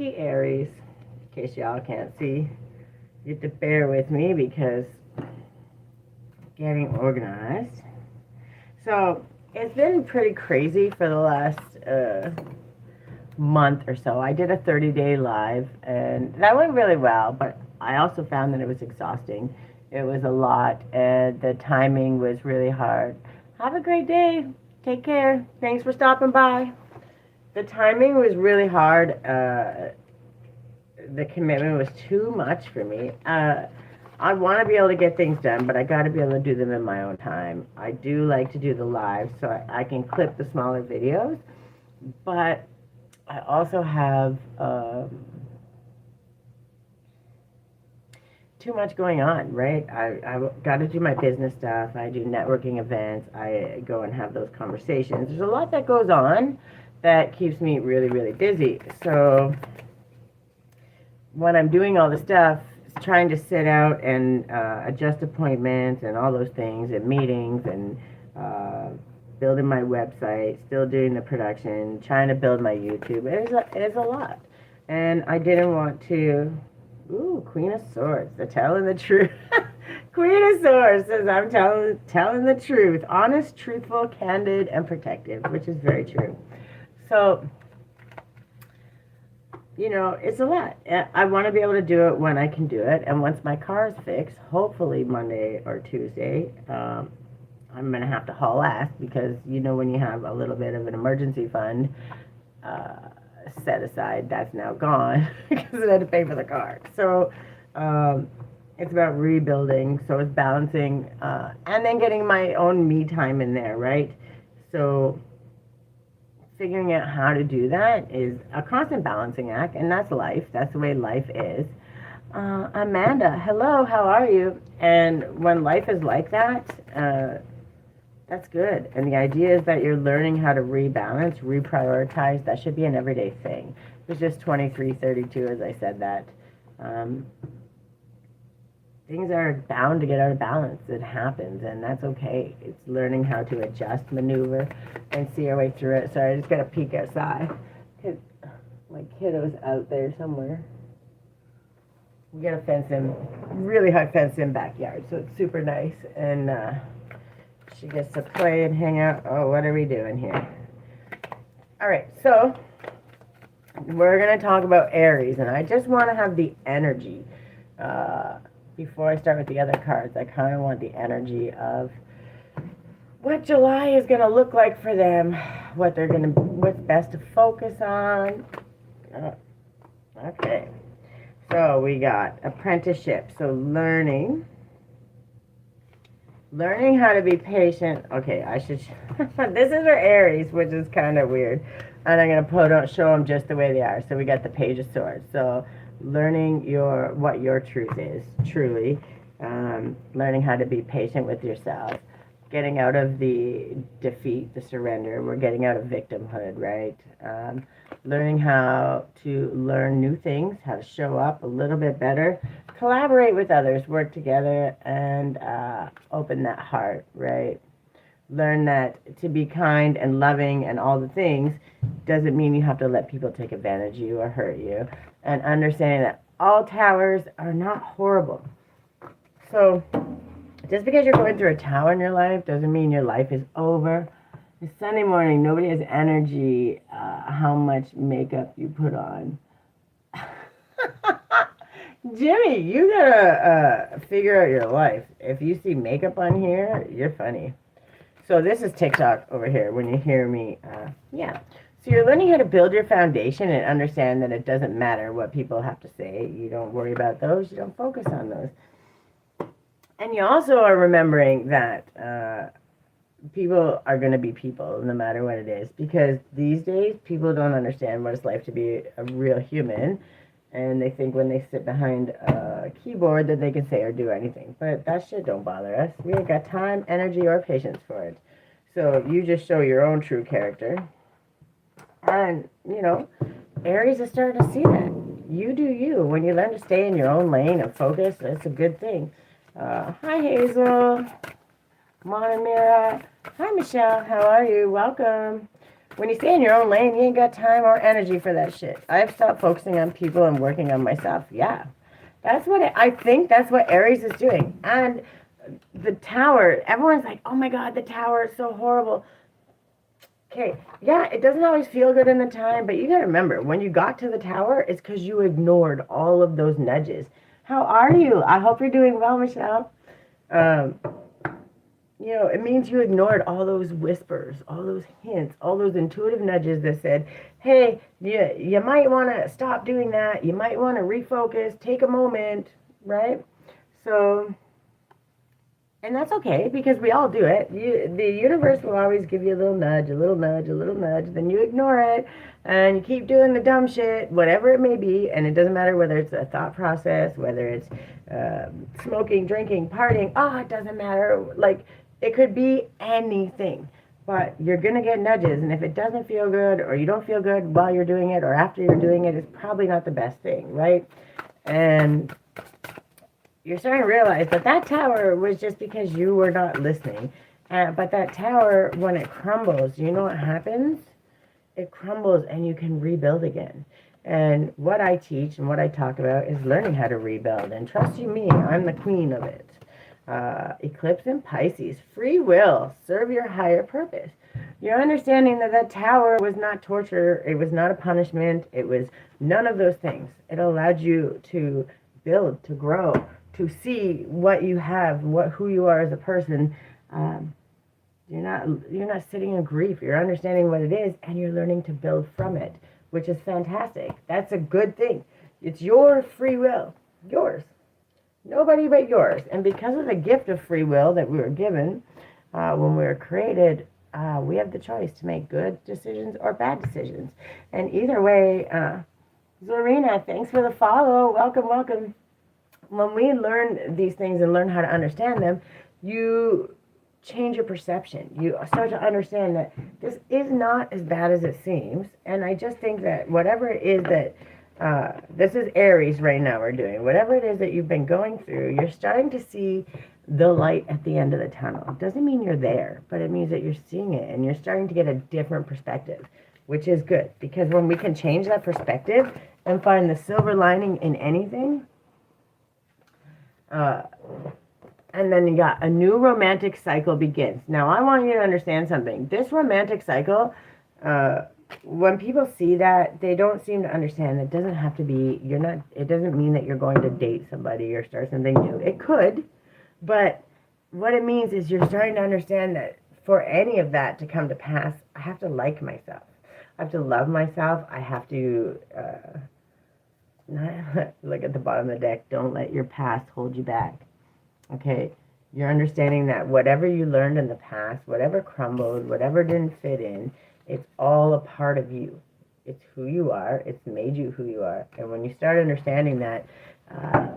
Okay, Aries, in case y'all can't see, you have to bear with me because getting organized. So it's been pretty crazy for the last month or so. I did a 30-day live, and that went really well, but I also found that it was exhausting. It was a lot, and the timing was really hard. Have a great day. Take care. Thanks for stopping by. The timing was really hard. The commitment was too much for me. I want to be able to get things done, but I got to be able to do them in my own time. I do like to do the live so I can clip the smaller videos, but I also have too much going on, right? I got to do my business stuff. I do networking events. I go and have those conversations. There's a lot that goes on that keeps me really, really busy. So when I'm doing all the stuff, trying to sit out and adjust appointments and all those things and meetings and building my website, still doing the production, trying to build my YouTube. It's a lot. And I didn't want to... Ooh, Queen of Swords, the telling the truth. Queen of Swords says I'm telling the truth. Honest, truthful, candid, and protective, which is very true. So, you know, it's a lot. I want to be able to do it when I can do it. And once my car is fixed, hopefully Monday or Tuesday, I'm going to have to haul ass because, you know, when you have a little bit of an emergency fund set aside, that's now gone because I had to pay for the car. So it's about rebuilding. So it's balancing and then getting my own me time in there, right? So figuring out how to do that is a constant balancing act, and that's life. That's the way life is. Amanda, hello, how are you? And when life is like that, that's good. And the idea is that you're learning how to rebalance, reprioritize. That should be an everyday thing. It was just 23:32 as I said that. Things are bound to get out of balance. It happens, and that's okay. It's learning how to adjust, maneuver, and see our way through it. So I just got to peek outside because my kiddo's out there somewhere. We got a fenced-in, really high fenced-in backyard, so it's super nice. And she gets to play and hang out. Oh, what are we doing here? All right, so we're going to talk about Aries, and I just want to have the energy. Before I start with the other cards, I kind of want the energy of what July is going to look like for them, what's best to focus on. Okay, so we got apprenticeship, so learning how to be patient. Okay, I should, this is for Aries, which is kind of weird, and I'm going to show them just the way they are. So we got the Page of Swords, so learning what your truth is, truly. Learning how to be patient with yourself. Getting out of the defeat, the surrender. We're getting out of victimhood, right? Learning how to learn new things, how to show up a little bit better. Collaborate with others, work together, and open that heart, right? Learn that to be kind and loving and all the things doesn't mean you have to let people take advantage of you or hurt you. And understanding that all towers are not horrible. So just because you're going through a tower in your life doesn't mean your life is over. It's Sunday morning. Nobody has energy how much makeup you put on. Jimmy, you gotta figure out your life. If you see makeup on here, you're funny. So this is TikTok over here when you hear me. Yeah. So you're learning how to build your foundation and understand that it doesn't matter what people have to say. You don't worry about those. You don't focus on those. And you also are remembering that people are going to be people no matter what it is. Because these days, people don't understand what it's like to be a real human. And they think when they sit behind a keyboard that they can say or do anything. But that shit don't bother us. We ain't got time, energy, or patience for it. So you just show your own true character. And, you know, Aries is starting to see that. You do you. When you learn to stay in your own lane and focus, it's a good thing. Hi, Hazel. Monamira. Hi, Michelle. How are you? Welcome. when you stay in your own lane, you ain't got time or energy for that shit. I've stopped focusing on people and working on myself. Yeah. I think that's what Aries is doing. And the tower, everyone's like, oh my God, the tower is so horrible. Okay, yeah, it doesn't always feel good in the time, but you gotta remember, when you got to the tower, it's because you ignored all of those nudges. How are you? I hope you're doing well, Michelle. Um, it means you ignored all those whispers, all those hints, all those intuitive nudges that said, hey, you might want to stop doing that. You might want to refocus, take a moment, right? So, and that's okay because we all do it. The universe will always give you a little nudge, a little nudge, a little nudge. Then you ignore it and you keep doing the dumb shit, whatever it may be. And it doesn't matter whether it's a thought process, whether it's smoking, drinking, partying. Oh, it doesn't matter. Like, it could be anything. But you're going to get nudges. And if it doesn't feel good or you don't feel good while you're doing it or after you're doing it, it's probably not the best thing, right? And you're starting to realize that tower was just because you were not listening. But that tower, when it crumbles, you know what happens? It crumbles and you can rebuild again. And what I teach and what I talk about is learning how to rebuild. And trust you me, I'm the queen of it. Eclipse in Pisces, free will, serve your higher purpose. You're understanding that tower was not torture. It was not a punishment. It was none of those things. It allowed you to build, to grow, to see what you have, who you are as a person. You're not sitting in grief. You're understanding what it is, and you're learning to build from it, which is fantastic. That's a good thing. It's your free will, yours, nobody but yours. And because of the gift of free will that we were given when we were created, we have the choice to make good decisions or bad decisions. And either way, Zorina, thanks for the follow. Welcome. When we learn these things and learn how to understand them, you change your perception. You start to understand that this is not as bad as it seems. And I just think that whatever it is that this is Aries right now we're doing, whatever it is that you've been going through, you're starting to see the light at the end of the tunnel. It doesn't mean you're there, but it means that you're seeing it and you're starting to get a different perspective, which is good. Because when we can change that perspective and find the silver lining in anything, and then you got a new romantic cycle begins. Now, I want you to understand something. This romantic cycle, when people see that, they don't seem to understand. It doesn't have to be, it doesn't mean that you're going to date somebody or start something new. It could, but what it means is you're starting to understand that for any of that to come to pass, I have to like myself. I have to love myself. I have to, look at the bottom of the deck. Don't let your past hold you back. Okay, you're understanding that whatever you learned in the past, whatever crumbled, whatever didn't fit in, it's all a part of you. It's who you are. It's made you who you are. And when you start understanding that,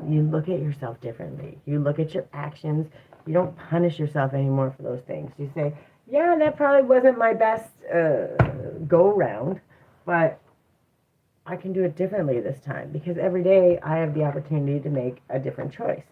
you look at yourself differently. You look at your actions. You don't punish yourself anymore for those things. You say, yeah, that probably wasn't my best go-round, but I can do it differently this time because every day I have the opportunity to make a different choice.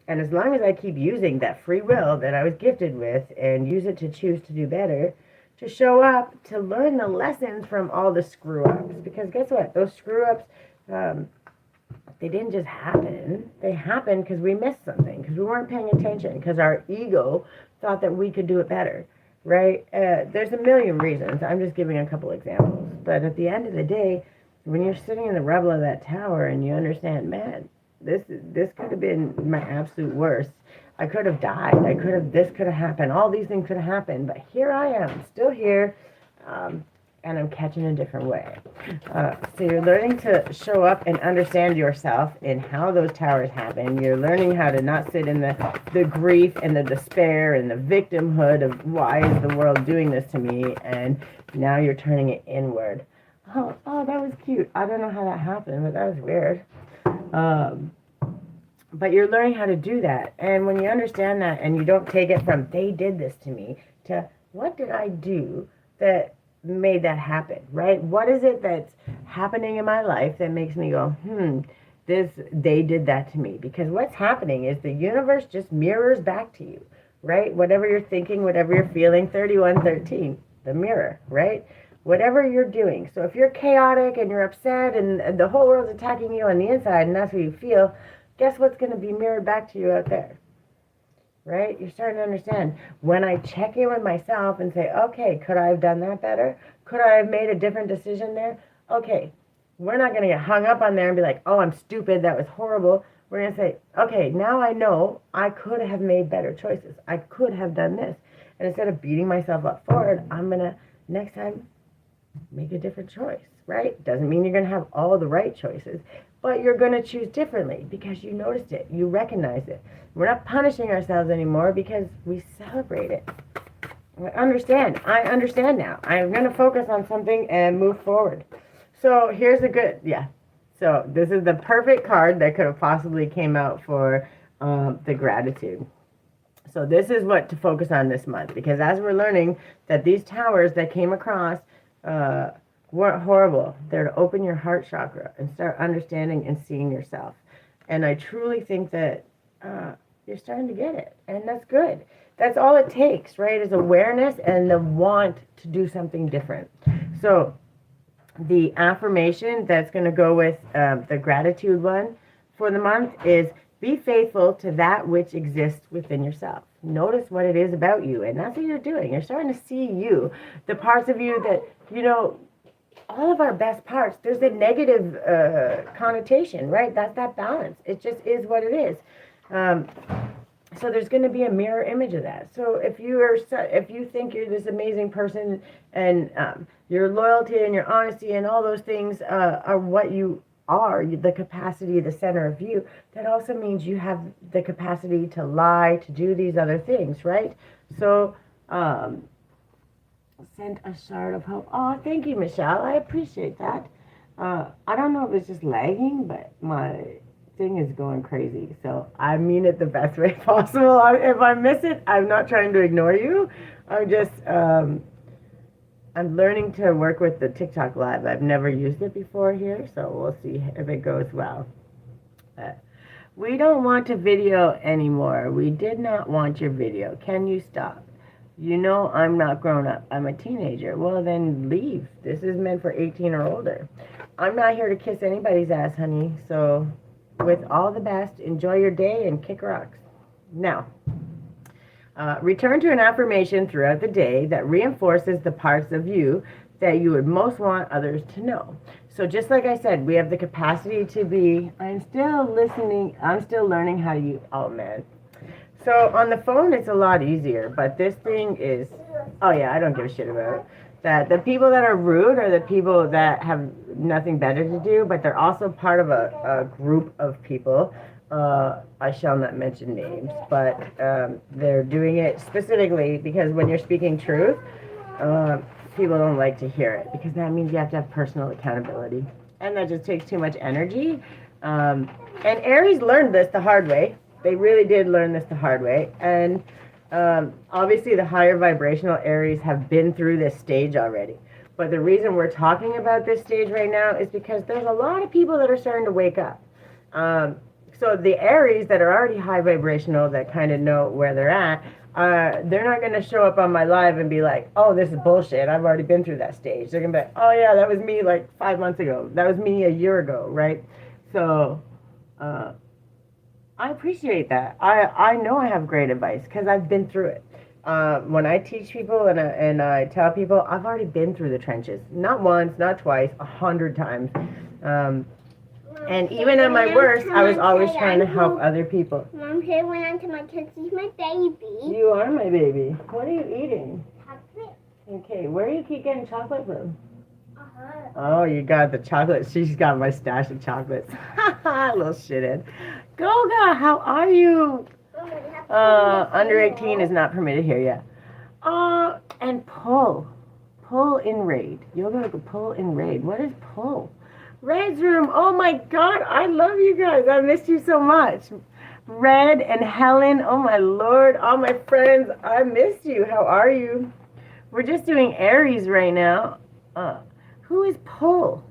And as long as I keep using that free will that I was gifted with and use it to choose to do better, to show up, to learn the lessons from all the screw-ups. Because guess what? Those screw-ups, they didn't just happen. They happened because we missed something, because we weren't paying attention, because our ego thought that we could do it better, right? There's a million reasons. I'm just giving a couple examples. But at the end of the day, when you're sitting in the rubble of that tower and you understand, man, this could have been my absolute worst. I could have died. This could have happened. All these things could have happened. But here I am, still here, and I'm catching a different way. So you're learning to show up and understand yourself and how those towers happen. You're learning how to not sit in the grief and the despair and the victimhood of why is the world doing this to me, and now you're turning it inward. Oh, that was cute. I don't know how that happened, but that was weird. But you're learning how to do that. And when you understand that and you don't take it from, they did this to me, to what did I do that made that happen, right? What is it that's happening in my life that makes me go, they did that to me? Because what's happening is the universe just mirrors back to you, right? Whatever you're thinking, whatever you're feeling, 3113, the mirror, right? whatever you're doing. So if you're chaotic and you're upset and the whole world's attacking you on the inside and that's what you feel, guess what's going to be mirrored back to you out there? Right? You're starting to understand. When I check in with myself and say, okay, could I have done that better? Could I have made a different decision there? Okay, we're not going to get hung up on there and be like, oh, I'm stupid. That was horrible. We're going to say, okay, now I know I could have made better choices. I could have done this. And instead of beating myself up for it, I'm going to, next time, make a different choice, right? Doesn't mean you're going to have all the right choices, but you're going to choose differently because you noticed it. You recognized it. We're not punishing ourselves anymore because we celebrate it. I understand now. I'm going to focus on something and move forward. So here's a good, So this is the perfect card that could have possibly came out for the gratitude. So this is what to focus on this month, because as we're learning that these towers that came across weren't horrible. They're to open your heart chakra and start understanding and seeing yourself. And I truly think that you're starting to get it. And that's good. That's all it takes, right, is awareness and the want to do something different. So the affirmation that's going to go with the gratitude one for the month is be faithful to that which exists within yourself. Notice what it is about you. And that's what you're doing. You're starting to see you, the parts of you that, all of our best parts, there's a negative connotation, right? That's that balance. It just is what it is. So there's going to be a mirror image of that. So if you think you're this amazing person and your loyalty and your honesty and all those things are what you are, the capacity, the center of you, that also means you have the capacity to lie, to do these other things, right? So sent a shard of hope. Oh, thank you, Michelle. I appreciate that. I don't know if it's just lagging, but my thing is going crazy. So I mean it the best way possible. If I miss it, I'm not trying to ignore you. I'm just, I'm learning to work with the TikTok Live. I've never used it before here, so we'll see if it goes well. We don't want a video anymore. We did not want your video. Can you stop? I'm not grown up. I'm a teenager. Well, then leave. This is meant for 18 or older. I'm not here to kiss anybody's ass, honey. So with all the best, enjoy your day and kick rocks. Now, return to an affirmation throughout the day that reinforces the parts of you that you would most want others to know. So just like I said, we have the capacity to be, I'm still learning how to use, oh man. So on the phone, it's a lot easier, but this thing is, oh yeah, I don't give a shit about it. That the people that are rude are the people that have nothing better to do, but they're also part of a group of people. I shall not mention names, but they're doing it specifically because when you're speaking truth, people don't like to hear it because that means you have to have personal accountability. And that just takes too much energy. And Aries learned this the hard way. They really did learn this the hard way. And obviously the higher vibrational Aries have been through this stage already. But the reason we're talking about this stage right now is because there's a lot of people that are starting to wake up. So the Aries that are already high vibrational, that kind of know where they're at, they're not going to show up on my live and be like, oh, this is bullshit. I've already been through that stage. They're going to be like, oh, yeah, that was me like 5 months ago. That was me a year ago, right? So I appreciate that. I know I have great advice because I've been through it. When I teach people and I tell people, I've already been through the trenches. Not once, not twice, 100 times. And even at my worst, I was always trying to help other people. Mom, say when I'm to my kids, he's my baby. You are my baby. What are you eating? Chocolate. Okay, where do you keep getting chocolate from? Oh, you got the chocolate. She's got my stash of chocolates. Little shithead. Goga, how are you? Under 18 is not permitted here yet. And pull. Pull in raid. Yoga pull in raid. What is pull? Red's room. Oh my God, I love you guys. I missed you so much. Red and Helen. Oh my Lord. All my friends. I missed you. How are you? We're just doing Aries right now. Who is pull?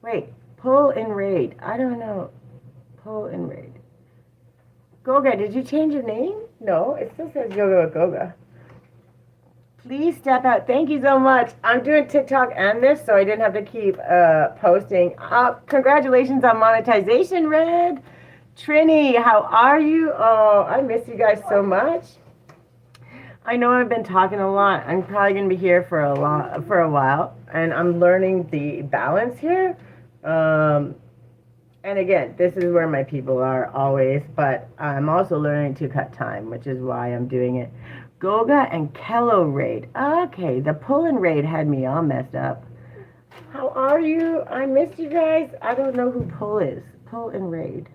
Wait. Pull in raid. I don't know. Pull in raid. Goga, did you change your name? No, it still says Yoga with Goga. Please step out. Thank you so much. I'm doing TikTok and this, so I didn't have to keep posting. Congratulations on monetization, Red. Trini, how are you? Oh, I miss you guys so much. I know I've been talking a lot. I'm probably gonna be here for a while, and I'm learning the balance here. And again, this is where my people are always, but I'm also learning to cut time, which is why I'm doing it. Goga and Kello raid. Okay, the pull-in raid had me all messed up. How are you? I missed you guys. I don't know who Pull is. Pull and raid.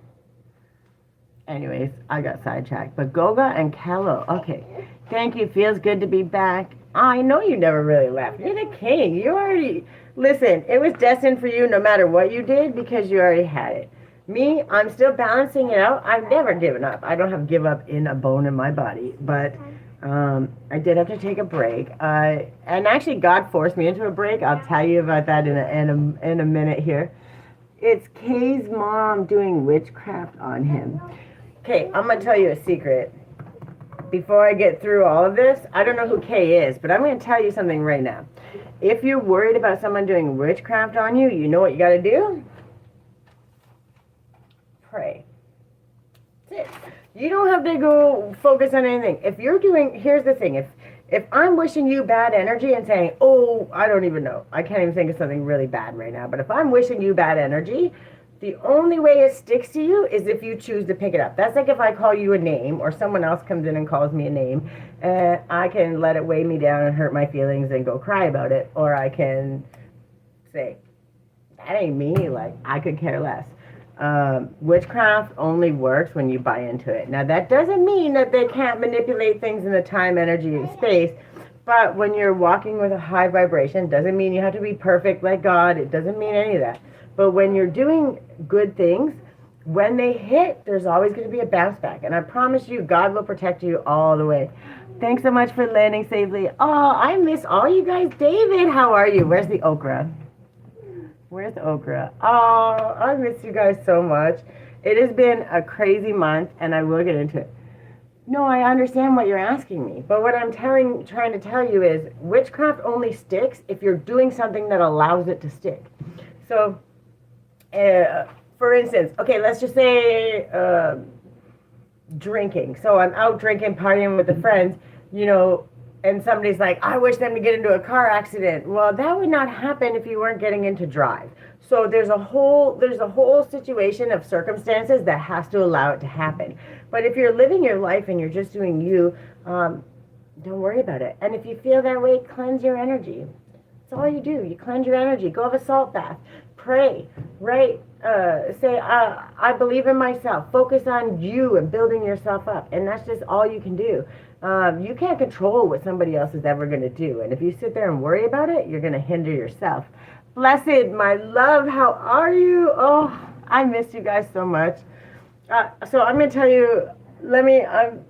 Anyways, I got sidetracked. But Goga and Kello. Okay. Thank you. Feels good to be back. I know you never really left. You're the king. You already... Listen, it was destined for you no matter what you did because you already had it. Me, I'm still balancing it out. I've never given up. I don't have give up in a bone in my body. But I did have to take a break. And actually, God forced me into a break. I'll tell you about that in a minute here. It's Kay's mom doing witchcraft on him. Okay, I'm going to tell you a secret. Before I get through all of this, I don't know who Kay is, but I'm going to tell you something right now. If you're worried about someone doing witchcraft on you, you know what you got to do? Pray. That's it. You don't have to go focus on anything. If you're doing, here's the thing. If I'm wishing you bad energy and saying, oh, I don't even know. I can't even think of something really bad right now. But if I'm wishing you bad energy, the only way it sticks to you is if you choose to pick it up. That's like if I call you a name or someone else comes in and calls me a name, and I can let it weigh me down and hurt my feelings and go cry about it. Or I can say, that ain't me. Like, I could care less. Witchcraft only works when you buy into it. Now, that doesn't mean that they can't manipulate things in the time, energy, and space. But when you're walking with a high vibration, doesn't mean you have to be perfect like God. It doesn't mean any of that. But when you're doing good things, when they hit, there's always going to be a bounce back. And I promise you, God will protect you all the way. Thanks so much for landing safely. Oh, I miss all you guys. David, how are you? Where's the okra? Where's the okra? Oh, I miss you guys so much. It has been a crazy month, and I will get into it. No, I understand what you're asking me. But what I'm trying to tell you is witchcraft only sticks if you're doing something that allows it to stick. So, for instance, okay, let's just say drinking. So I'm out drinking, partying with the friends, you know, and somebody's like, I wish them to get into a car accident. Well, that would not happen if you weren't getting into drive. So there's a whole situation of circumstances that has to allow it to happen. But if you're living your life and you're just doing you, don't worry about it. And if you feel that way, cleanse your energy. That's all you do. You cleanse your energy. Go have a salt bath. Pray, right? Say, I believe in myself. Focus on you and building yourself up. And that's just all you can do. You can't control what somebody else is ever going to do. And if you sit there and worry about it, you're going to hinder yourself. Blessed, my love, how are you? Oh, I miss you guys so much. So I'm going to tell you,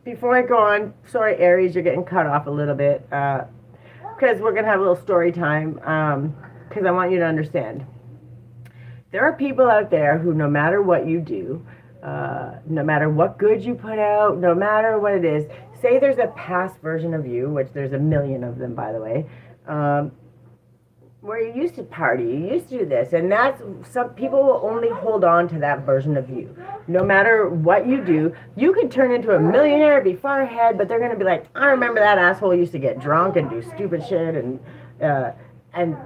before I go on, sorry, Aries, you're getting cut off a little bit. Because we're going to have a little story time. Because I want you to understand. There are people out there who, no matter what you do, no matter what good you put out, no matter what it is, say there's a past version of you, which there's a million of them, by the way, where you used to party, you used to do this, and that's, some people will only hold on to that version of you. No matter what you do, you could turn into a millionaire, be far ahead, but they're going to be like, I remember that asshole used to get drunk and do stupid shit, and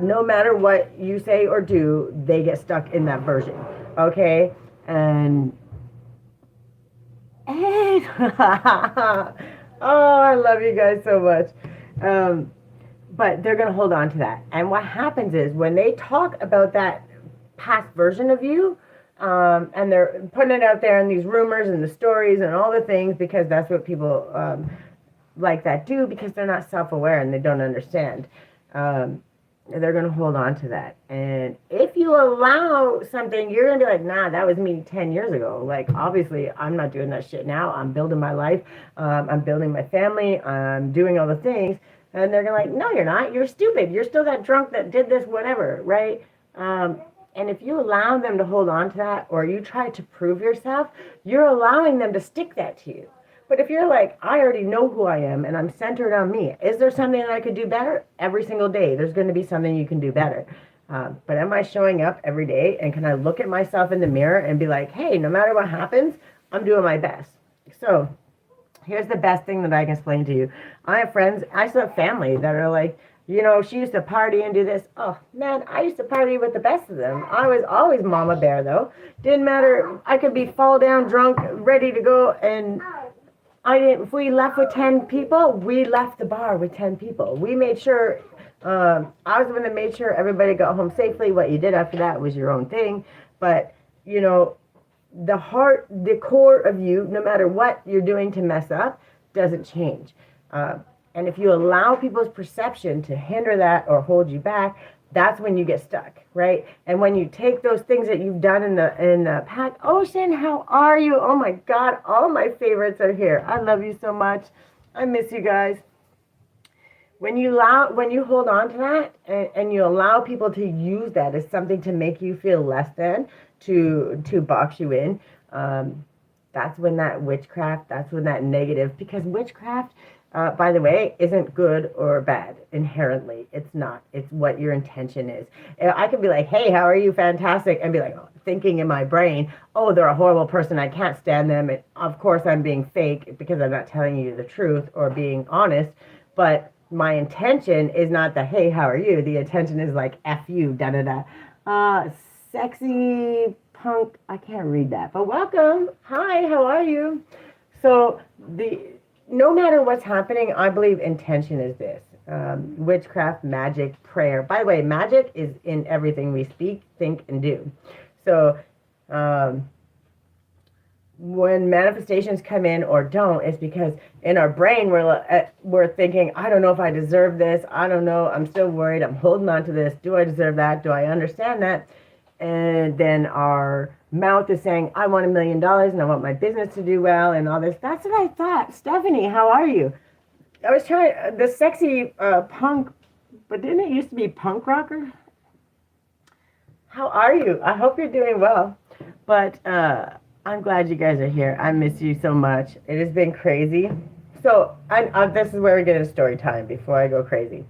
no matter what you say or do, they get stuck in that version, okay? And oh, I love you guys so much. But they're going to hold on to that. And what happens is when they talk about that past version of you, and they're putting it out there in these rumors and the stories and all the things, because that's what people like that do, because they're not self-aware and they don't understand. They're going to hold on to that. And if you allow something, you're going to be like, nah, that was me 10 years ago. Like, obviously, I'm not doing that shit now. I'm building my life. I'm building my family. I'm doing all the things. And they're going to like, no, you're not. You're stupid. You're still that drunk that did this, whatever, right? And if you allow them to hold on to that, or you try to prove yourself, you're allowing them to stick that to you. But if you're like, I already know who I am and I'm centered on me, is there something that I could do better? Every single day, there's going to be something you can do better. But am I showing up every day? And can I look at myself in the mirror and be like, hey, no matter what happens, I'm doing my best. So here's the best thing that I can explain to you. I have friends, I still have family that are like, she used to party and do this. Oh, man, I used to party with the best of them. I was always mama bear, though. Didn't matter. I could be fall down drunk, ready to go, and if we left with 10 people, we left the bar with 10 people. We made sure, I was the one that made sure everybody got home safely. What you did after that was your own thing. But, the core of you, no matter what you're doing to mess up, doesn't change. And if you allow people's perception to hinder that or hold you back, that's when you get stuck, right? And when you take those things that you've done in the past, Ocean, how are you? Oh my God, all my favorites are here. I love you so much. I miss you guys. When you hold on to that and you allow people to use that as something to make you feel less than, to box you in, that's when that witchcraft, that's when that negative, because witchcraft, by the way, isn't good or bad inherently. It's not. It's what your intention is. I could be like, hey, how are you? Fantastic. And be like, thinking in my brain, oh, they're a horrible person. I can't stand them. And of course, I'm being fake because I'm not telling you the truth or being honest. But my intention is not the, hey, how are you? The intention is like, F you, da-da-da. Sexy punk. I can't read that. But welcome. Hi, how are you? So no matter what's happening, I believe intention is this. Witchcraft, magic, prayer. By the way, magic is in everything we speak, think, and do. So when manifestations come in or don't, it's because in our brain we're thinking, I don't know if I deserve this. I don't know. I'm still worried. I'm holding on to this. Do I deserve that? Do I understand that? And then our mouth is saying, I want $1 million and I want my business to do well and all this. That's what I thought. Stephanie, how are you? I was trying the sexy punk, but didn't it used to be punk rocker? How are you? I hope you're doing well. But I'm glad you guys are here. I miss you so much. It has been crazy. So this is where we get into story time before I go crazy.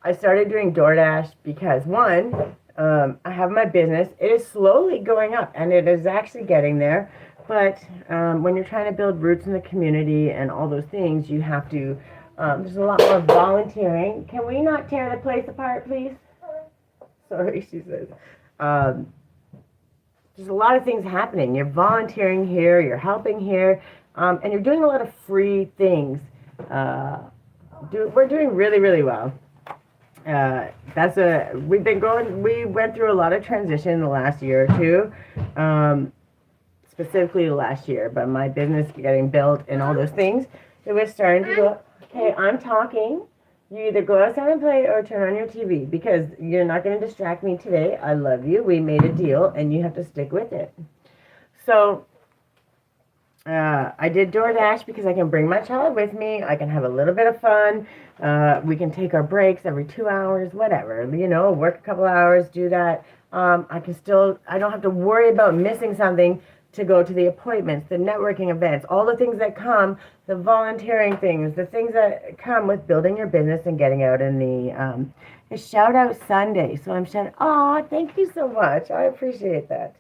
I started doing DoorDash because one, I have my business. It is slowly going up and it is actually getting there. But when you're trying to build roots in the community and all those things, you have to, there's a lot more volunteering. Can we not tear the place apart, please? Sorry, she says. There's a lot of things happening. You're volunteering here, you're helping here, and you're doing a lot of free things. We're doing really, really well. We went through a lot of transition in the last year or two, specifically the last year, but my business getting built and all those things, it was starting to go, okay, I'm talking. You either go outside and play or turn on your TV because you're not going to distract me today. I love you. We made a deal and you have to stick with it. So I did DoorDash because I can bring my child with me. I can have a little bit of fun. We can take our breaks every 2 hours, whatever, work a couple hours, do that. I don't have to worry about missing something to go to the appointments, the networking events, all the things that come, the volunteering things, the things that come with building your business and getting out in the shout out Sunday. So I'm shouting, oh, thank you so much. I appreciate that.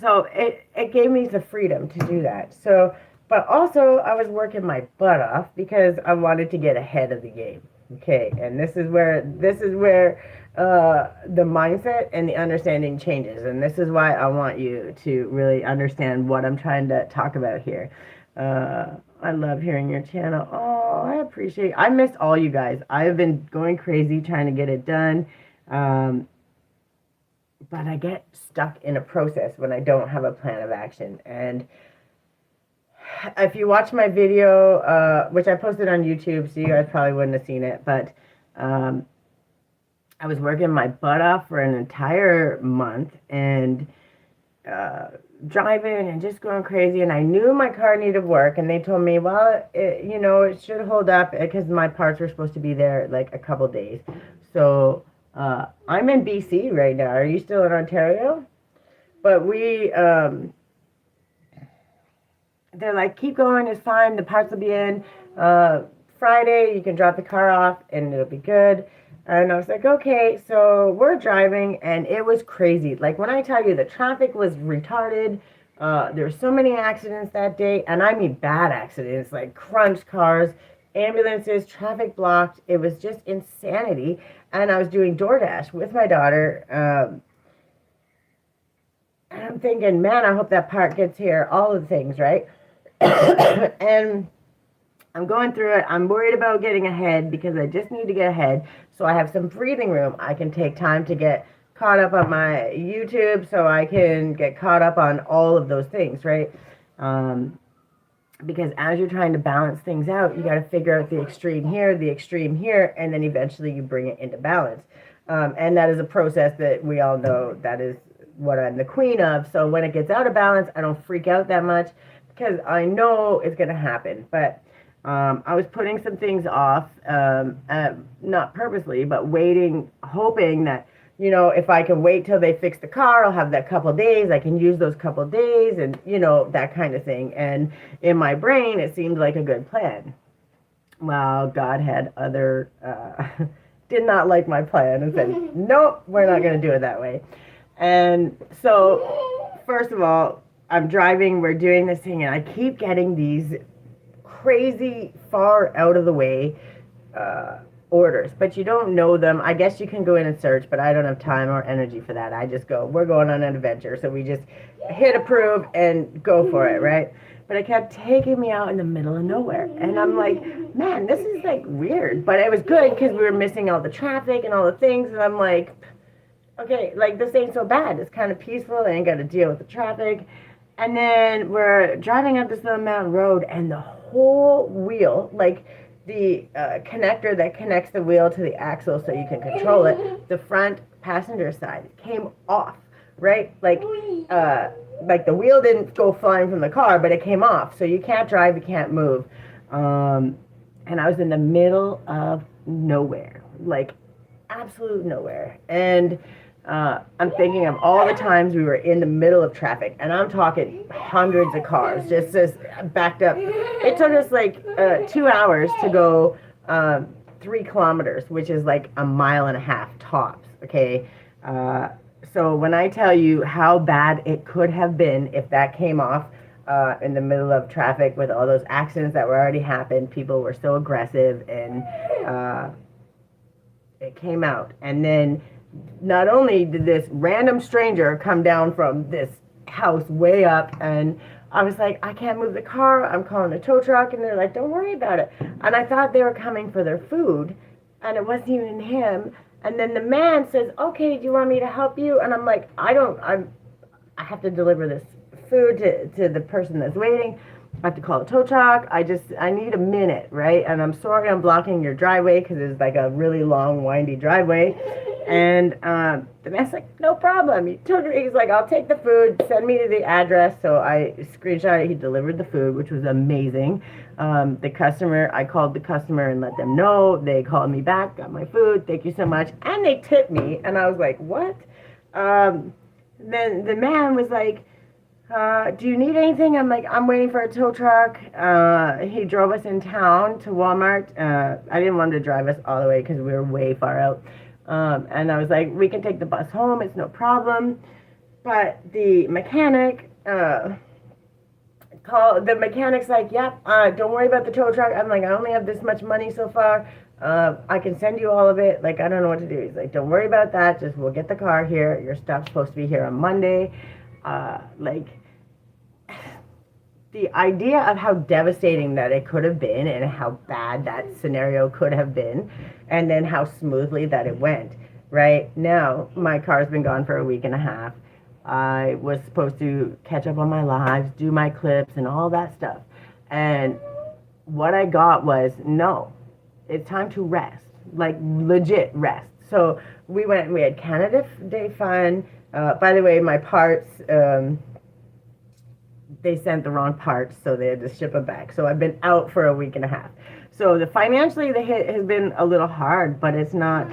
So it gave me the freedom to do that. So, but also I was working my butt off because I wanted to get ahead of the game. Okay, and this is where the mindset and the understanding changes, and this is why I want you to really understand what I'm trying to talk about here. I love hearing your channel. Oh, I appreciate it. I missed all you guys. I've been going crazy trying to get it done, but I get stuck in a process when I don't have a plan of action. And if you watch my video, which I posted on YouTube, so you guys probably wouldn't have seen it, but I was working my butt off for an entire month and driving and just going crazy. And I knew my car needed work, and they told me, well, it should hold up because my parts were supposed to be there like a couple days. So I'm in BC right now. Are you still in Ontario? But they're like, keep going, it's fine, the parts will be in. Friday, you can drop the car off and it'll be good. And I was like, okay, so we're driving and it was crazy. Like when I tell you the traffic was retarded, there were so many accidents that day, and I mean bad accidents, like crunched cars, ambulances, traffic blocked. It was just insanity. And I was doing DoorDash with my daughter. And I'm thinking, man, I hope that part gets here, all of the things, right? And I'm going through it. I'm worried about getting ahead because I just need to get ahead. So I have some breathing room. I can take time to get caught up on my YouTube so I can get caught up on all of those things, right? Because as you're trying to balance things out, you got to figure out the extreme here, and then eventually you bring it into balance. And that is a process that we all know that is what I'm the queen of. So when it gets out of balance, I don't freak out that much because I know it's going to happen. But I was putting some things off, not purposely, but waiting, hoping that, you know, if I can wait till they fix the car, I'll have that couple days. I can use those couple days and, you know, that kind of thing. And in my brain, it seemed like a good plan. Well, God had did not like my plan and said, nope, we're not going to do it that way. And so, first of all, I'm driving, we're doing this thing, and I keep getting these crazy far out of the way orders, but you don't know them. I guess you can go in and search, but I don't have time or energy for that. I just go, we're going on an adventure, so we just hit approve and go for it, right? But it kept taking me out in the middle of nowhere, and I'm like, man, this is like weird, but it was good because we were missing all the traffic and all the things, and I'm like, okay, like this ain't so bad. It's kind of peaceful. I ain't got to deal with the traffic. And then we're driving up this little mountain road, and the whole wheel, like the connector that connects the wheel to the axle so you can control it, the front passenger side came off, right? Like the wheel didn't go flying from the car, but it came off. So you can't drive, you can't move. And I was in the middle of nowhere, like absolute nowhere. And I'm thinking of all the times we were in the middle of traffic, and I'm talking hundreds of cars just backed up. It took us like 2 hours to go 3 kilometers, which is like a mile and a half tops. Okay. So when I tell you how bad it could have been if that came off in the middle of traffic with all those accidents that were already happened, people were so aggressive, and it came out. And then not only did this random stranger come down from this house way up, and I was like, I can't move the car, I'm calling a tow truck, and they're like, don't worry about it. And I thought they were coming for their food, and it wasn't even him. And then the man says, okay, do you want me to help you? And I'm like, I have to deliver this food to the person that's waiting. I have to call a tow truck. I need a minute, right? And I'm sorry I'm blocking your driveway because it's like a really long, windy driveway. And the man's like, no problem. He's like, I'll take the food, send me to the address. So I screenshot it. He delivered the food, which was amazing. I called the customer and let them know. They called me back, got my food. Thank you so much. And they tipped me. And I was like, what? Then the man was like, do you need anything? I'm like, I'm waiting for a tow truck. He drove us in town to Walmart. I didn't want him to drive us all the way because we were way far out. And I was like, we can take the bus home. It's no problem. But the mechanic, the mechanic's like, yep, don't worry about the tow truck. I'm like, I only have this much money so far. I can send you all of it. Like, I don't know what to do. He's like, don't worry about that. Just, we'll get the car here. Your stuff's supposed to be here on Monday. The idea of how devastating that it could have been and how bad that scenario could have been, and then how smoothly that it went. Right now, my car's been gone for a week and a half. I was supposed to catch up on my lives, do my clips and all that stuff. And what I got was, no, it's time to rest, like legit rest. So we had Canada Day fun. By the way, my parts, they sent the wrong parts, so they had to ship them back. So I've been out for a week and a half. So financially, the hit has been a little hard, but it's not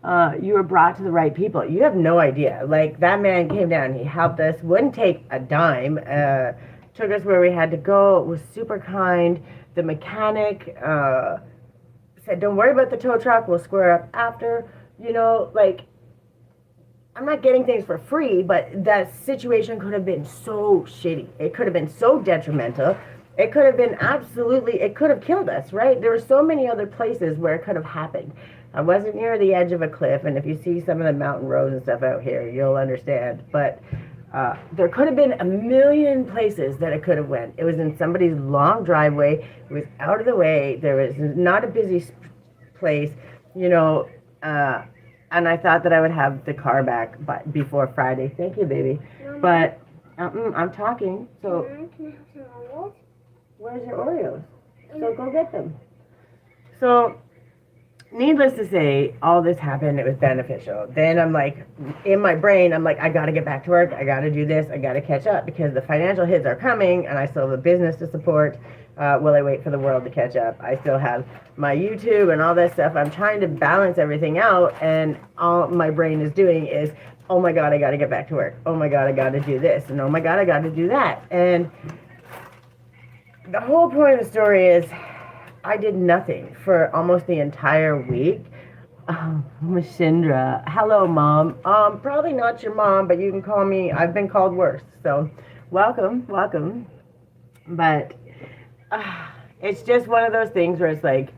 you were brought to the right people. You have no idea. Like, that man came down, he helped us, wouldn't take a dime, took us where we had to go, was super kind. The mechanic said, don't worry about the tow truck, we'll square up after. You know, like, I'm not getting things for free, but that situation could have been so shitty. It could have been so detrimental. It could have been absolutely, it could have killed us, right? There were so many other places where it could have happened. I wasn't near the edge of a cliff, and if you see some of the mountain roads and stuff out here, you'll understand. But there could have been a million places that it could have went. It was in somebody's long driveway. It was out of the way. There was not a busy place, you know. And I thought that I would have the car back before Friday. Thank you, baby. But I'm talking. So where's your Oreos? So go get them. So needless to say, all this happened. It was beneficial. Then I'm like, in my brain, I'm like, I got to get back to work. I got to do this. I got to catch up because the financial hits are coming and I still have a business to support. While I wait for the world to catch up. I still have my YouTube and all that stuff. I'm trying to balance everything out, and all my brain is doing is, oh my God, I got to get back to work. Oh my God, I got to do this. And oh my God, I got to do that. And the whole point of the story is I did nothing for almost the entire week. Mashindra, hello, Mom. Probably not your mom, but you can call me. I've been called worse. So welcome. But it's just one of those things where it's like,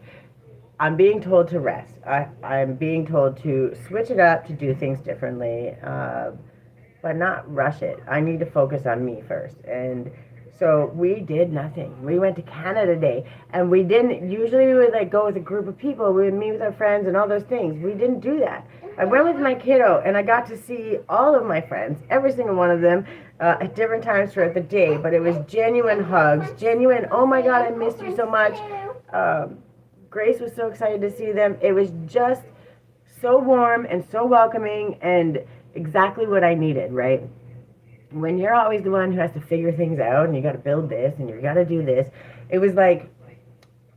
I'm being told to rest. I'm being told to switch it up, to do things differently, but not rush it. I need to focus on me first. And so we did nothing. We went to Canada Day, and we didn't, usually we would like go with a group of people. We would meet with our friends and all those things. We didn't do that. I went with my kiddo, and I got to see all of my friends, every single one of them, at different times throughout the day, but it was genuine hugs, genuine, oh my God, I missed you so much. Grace was so excited to see them. It was just so warm and so welcoming and exactly what I needed, right? When you're always the one who has to figure things out and you got to build this and you got to do this, it was like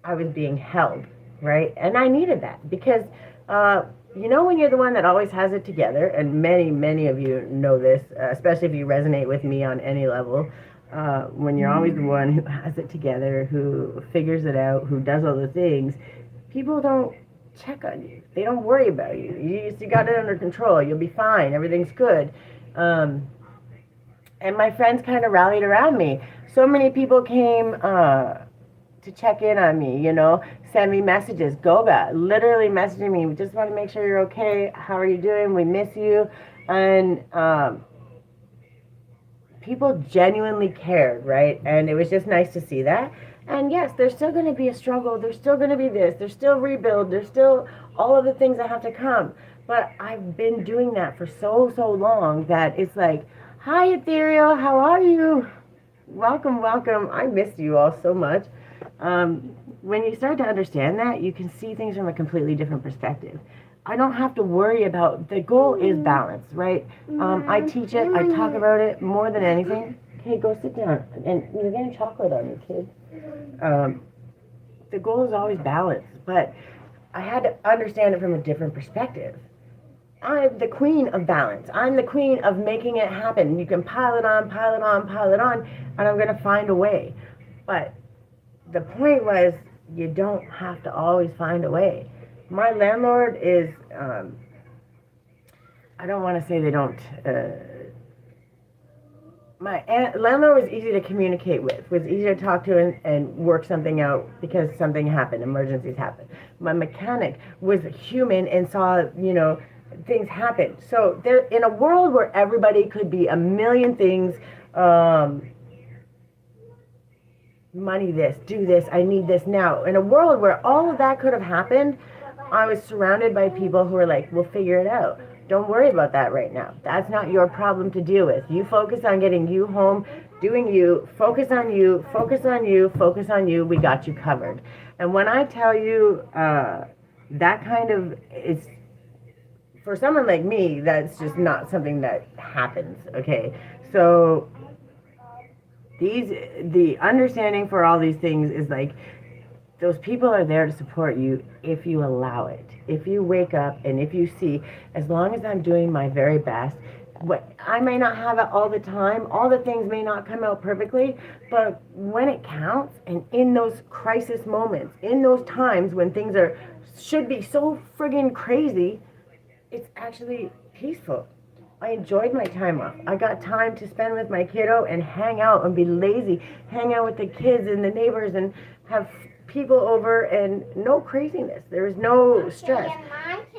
I was being held, right? And I needed that because, you know, when you're the one that always has it together, and many of you know this, especially if you resonate with me on any level, when you're always the one who has it together, who figures it out, who does all the things, people don't check on you. They don't worry about you. You got it under control. You'll be fine. Everything's good. And my friends kind of rallied around me. So many people came to check in on me, you know, send me messages. Goga, literally messaging me. We just want to make sure you're okay. How are you doing? We miss you. And people genuinely cared, right? And it was just nice to see that. And yes, there's still going to be a struggle. There's still going to be this. There's still rebuild. There's still all of the things that have to come. But I've been doing that for so long that it's like, hi, Ethereal. How are you? Welcome. I missed you all so much. When you start to understand that, you can see things from a completely different perspective. I don't have to worry about, the goal is balance, right? I teach it, I talk about it more than anything. Okay, go sit down. And you're getting chocolate on you, kid. The goal is always balance, but I had to understand it from a different perspective. I'm the queen of balance. I'm the queen of making it happen. You can pile it on, and I'm going to find a way. But the point was, you don't have to always find a way. My landlord is, I don't want to say they don't, my landlord was easy to communicate with, was easy to talk to and work something out because something happened, emergencies happened. My mechanic was human and saw, you know, things happen. So there, in a world where everybody could be a million things, money this, do this, I need this now. In a world where all of that could have happened, I was surrounded by people who were like, we'll figure it out. Don't worry about that right now. That's not your problem to deal with. You focus on getting you home, doing you, focus on you, focus on you, focus on you. We got you covered. And when I tell you that kind of, it's, for someone like me, that's just not something that happens, okay? So the understanding for all these things is like, those people are there to support you if you allow it. if you wake up and if you see, as long as I'm doing my very best, what I may not have it all the time, all the things may not come out perfectly, but when it counts and in those crisis moments, in those times when things are should be so friggin' crazy, it's actually peaceful. I enjoyed my time off. I got time to spend with my kiddo and hang out and be lazy, hang out with the kids and the neighbors and have people over and no craziness. There was no stress.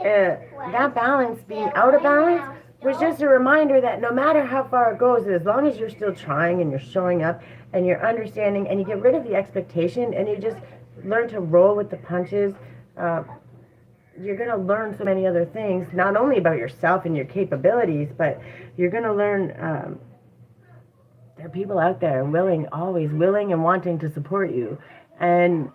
That balance, being out of balance, was just a reminder that no matter how far it goes, as long as you're still trying and you're showing up and you're understanding and you get rid of the expectation and you just learn to roll with the punches, you're going to learn so many other things, not only about yourself and your capabilities, but you're going to learn there are people out there willing, always willing and wanting to support you. And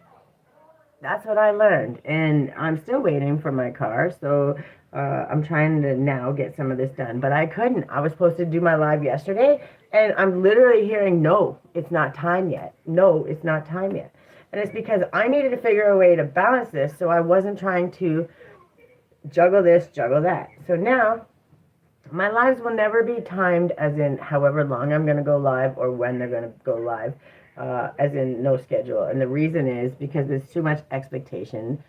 that's what I learned. And I'm still waiting for my car, so I'm trying to now get some of this done. But I couldn't. I was supposed to do my live yesterday, and I'm literally hearing, no, it's not time yet. No, it's not time yet. And it's because I needed to figure a way to balance this so I wasn't trying to juggle this, juggle that. So now my lives will never be timed as in however long I'm going to go live or when they're going to go live, as in no schedule. And the reason is because there's too much expectation.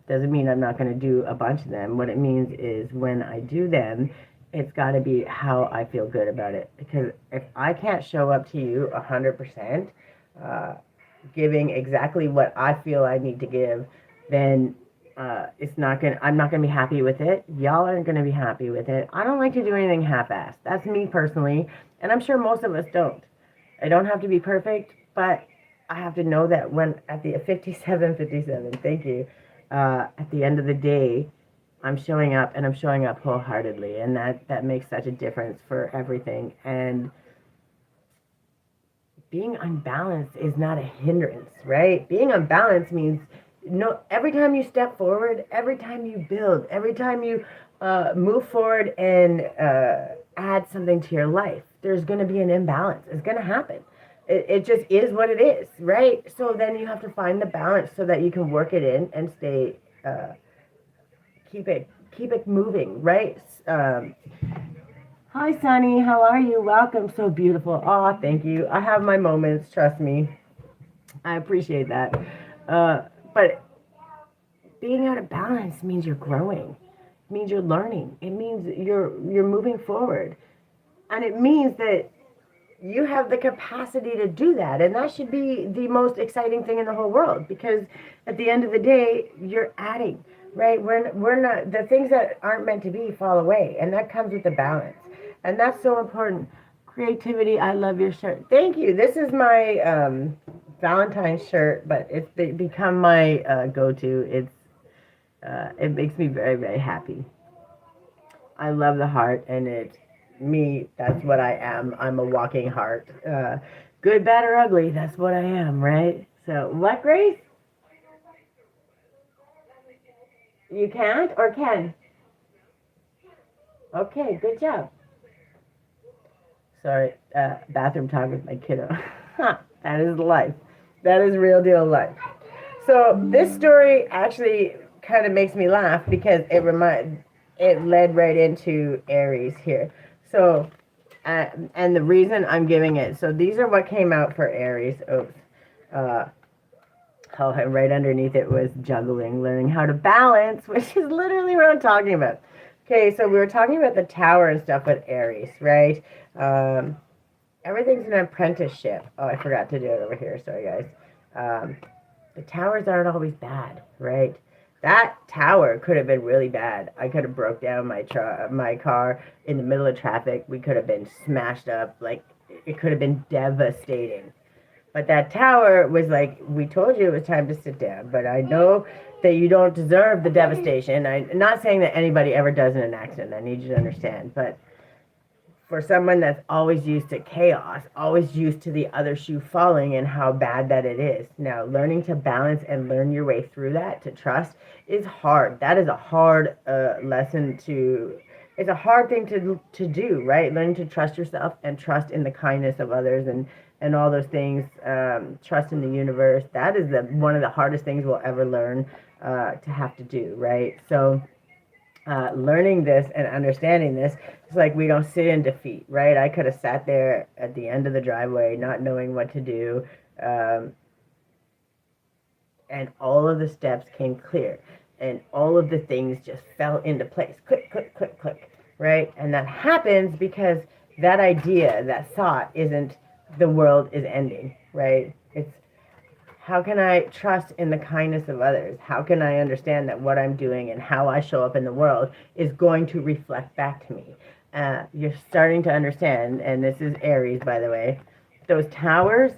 Doesn't mean I'm not going to do a bunch of them. What it means is when I do them, it's got to be how I feel good about it. Because if I can't show up to you 100%, giving exactly what I feel I need to give, then I'm not gonna be happy with it. Y'all aren't gonna be happy with it. I don't like to do anything half-assed. That's me personally, and I'm sure most of us don't. I don't have to be perfect, but I have to know that when at the 57, thank you. At the end of the day, I'm showing up and I'm showing up wholeheartedly, and that makes such a difference for everything. And being unbalanced is not a hindrance, right? Being unbalanced means every time you step forward, every time you build, every time you move forward and add something to your life, there's going to be an imbalance. It's going to happen. It just is what it is, right? So then you have to find the balance so that you can work it in and stay, keep it moving, right? Hi, Sunny. How are you? Welcome. So beautiful. Oh, thank you. I have my moments. Trust me. I appreciate that. But being out of balance means you're growing. It means you're learning. It means you're moving forward. And it means that you have the capacity to do that. And that should be the most exciting thing in the whole world, because at the end of the day, you're adding, right? We're not, the things that aren't meant to be fall away. And that comes with the balance. And that's so important. Creativity, I love your shirt. Thank you. This is my Valentine's shirt, but it's become my go-to. It makes me very, very happy. I love the heart, and that's what I am. I'm a walking heart. Good, bad, or ugly, that's what I am, right? So, what, Grace? You can't or can? Okay, good job. Sorry, bathroom talk with my kiddo. That is life. That is real deal life. So this story actually kind of makes me laugh because it led right into Aries here. So, and the reason I'm giving it, so these are what came out for Aries. And right underneath it was juggling, learning how to balance, which is literally what I'm talking about. Okay, so we were talking about the tower and stuff with Aries, right? Everything's an apprenticeship. Oh, I forgot to do it over here. Sorry, guys. The towers aren't always bad, right? That tower could have been really bad. I could have broke down my car in the middle of traffic. We could have been smashed up. Like, it could have been devastating. But that tower was like, we told you it was time to sit down. But I know that you don't deserve the devastation. I'm not saying that anybody ever does in an accident. I need you to understand. But for someone that's always used to chaos, always used to the other shoe falling and how bad that it is. Now, learning to balance and learn your way through that, to trust, is hard. That is a hard lesson it's a hard thing to do, right? Learning to trust yourself and trust in the kindness of others and all those things, trust in the universe. That is one of the hardest things we'll ever learn. to have to do, right? So learning this and understanding this, it's like we don't sit in defeat, right? I could have sat there at the end of the driveway not knowing what to do, um, and all of the steps came clear, and all of the things just fell into place. Click, click, click, click, right? And that happens because that idea, that thought isn't the world is ending, right? It's how can I trust in the kindness of others? How can I understand that what I'm doing and how I show up in the world is going to reflect back to me? You're starting to understand, and this is Aries, by the way, those towers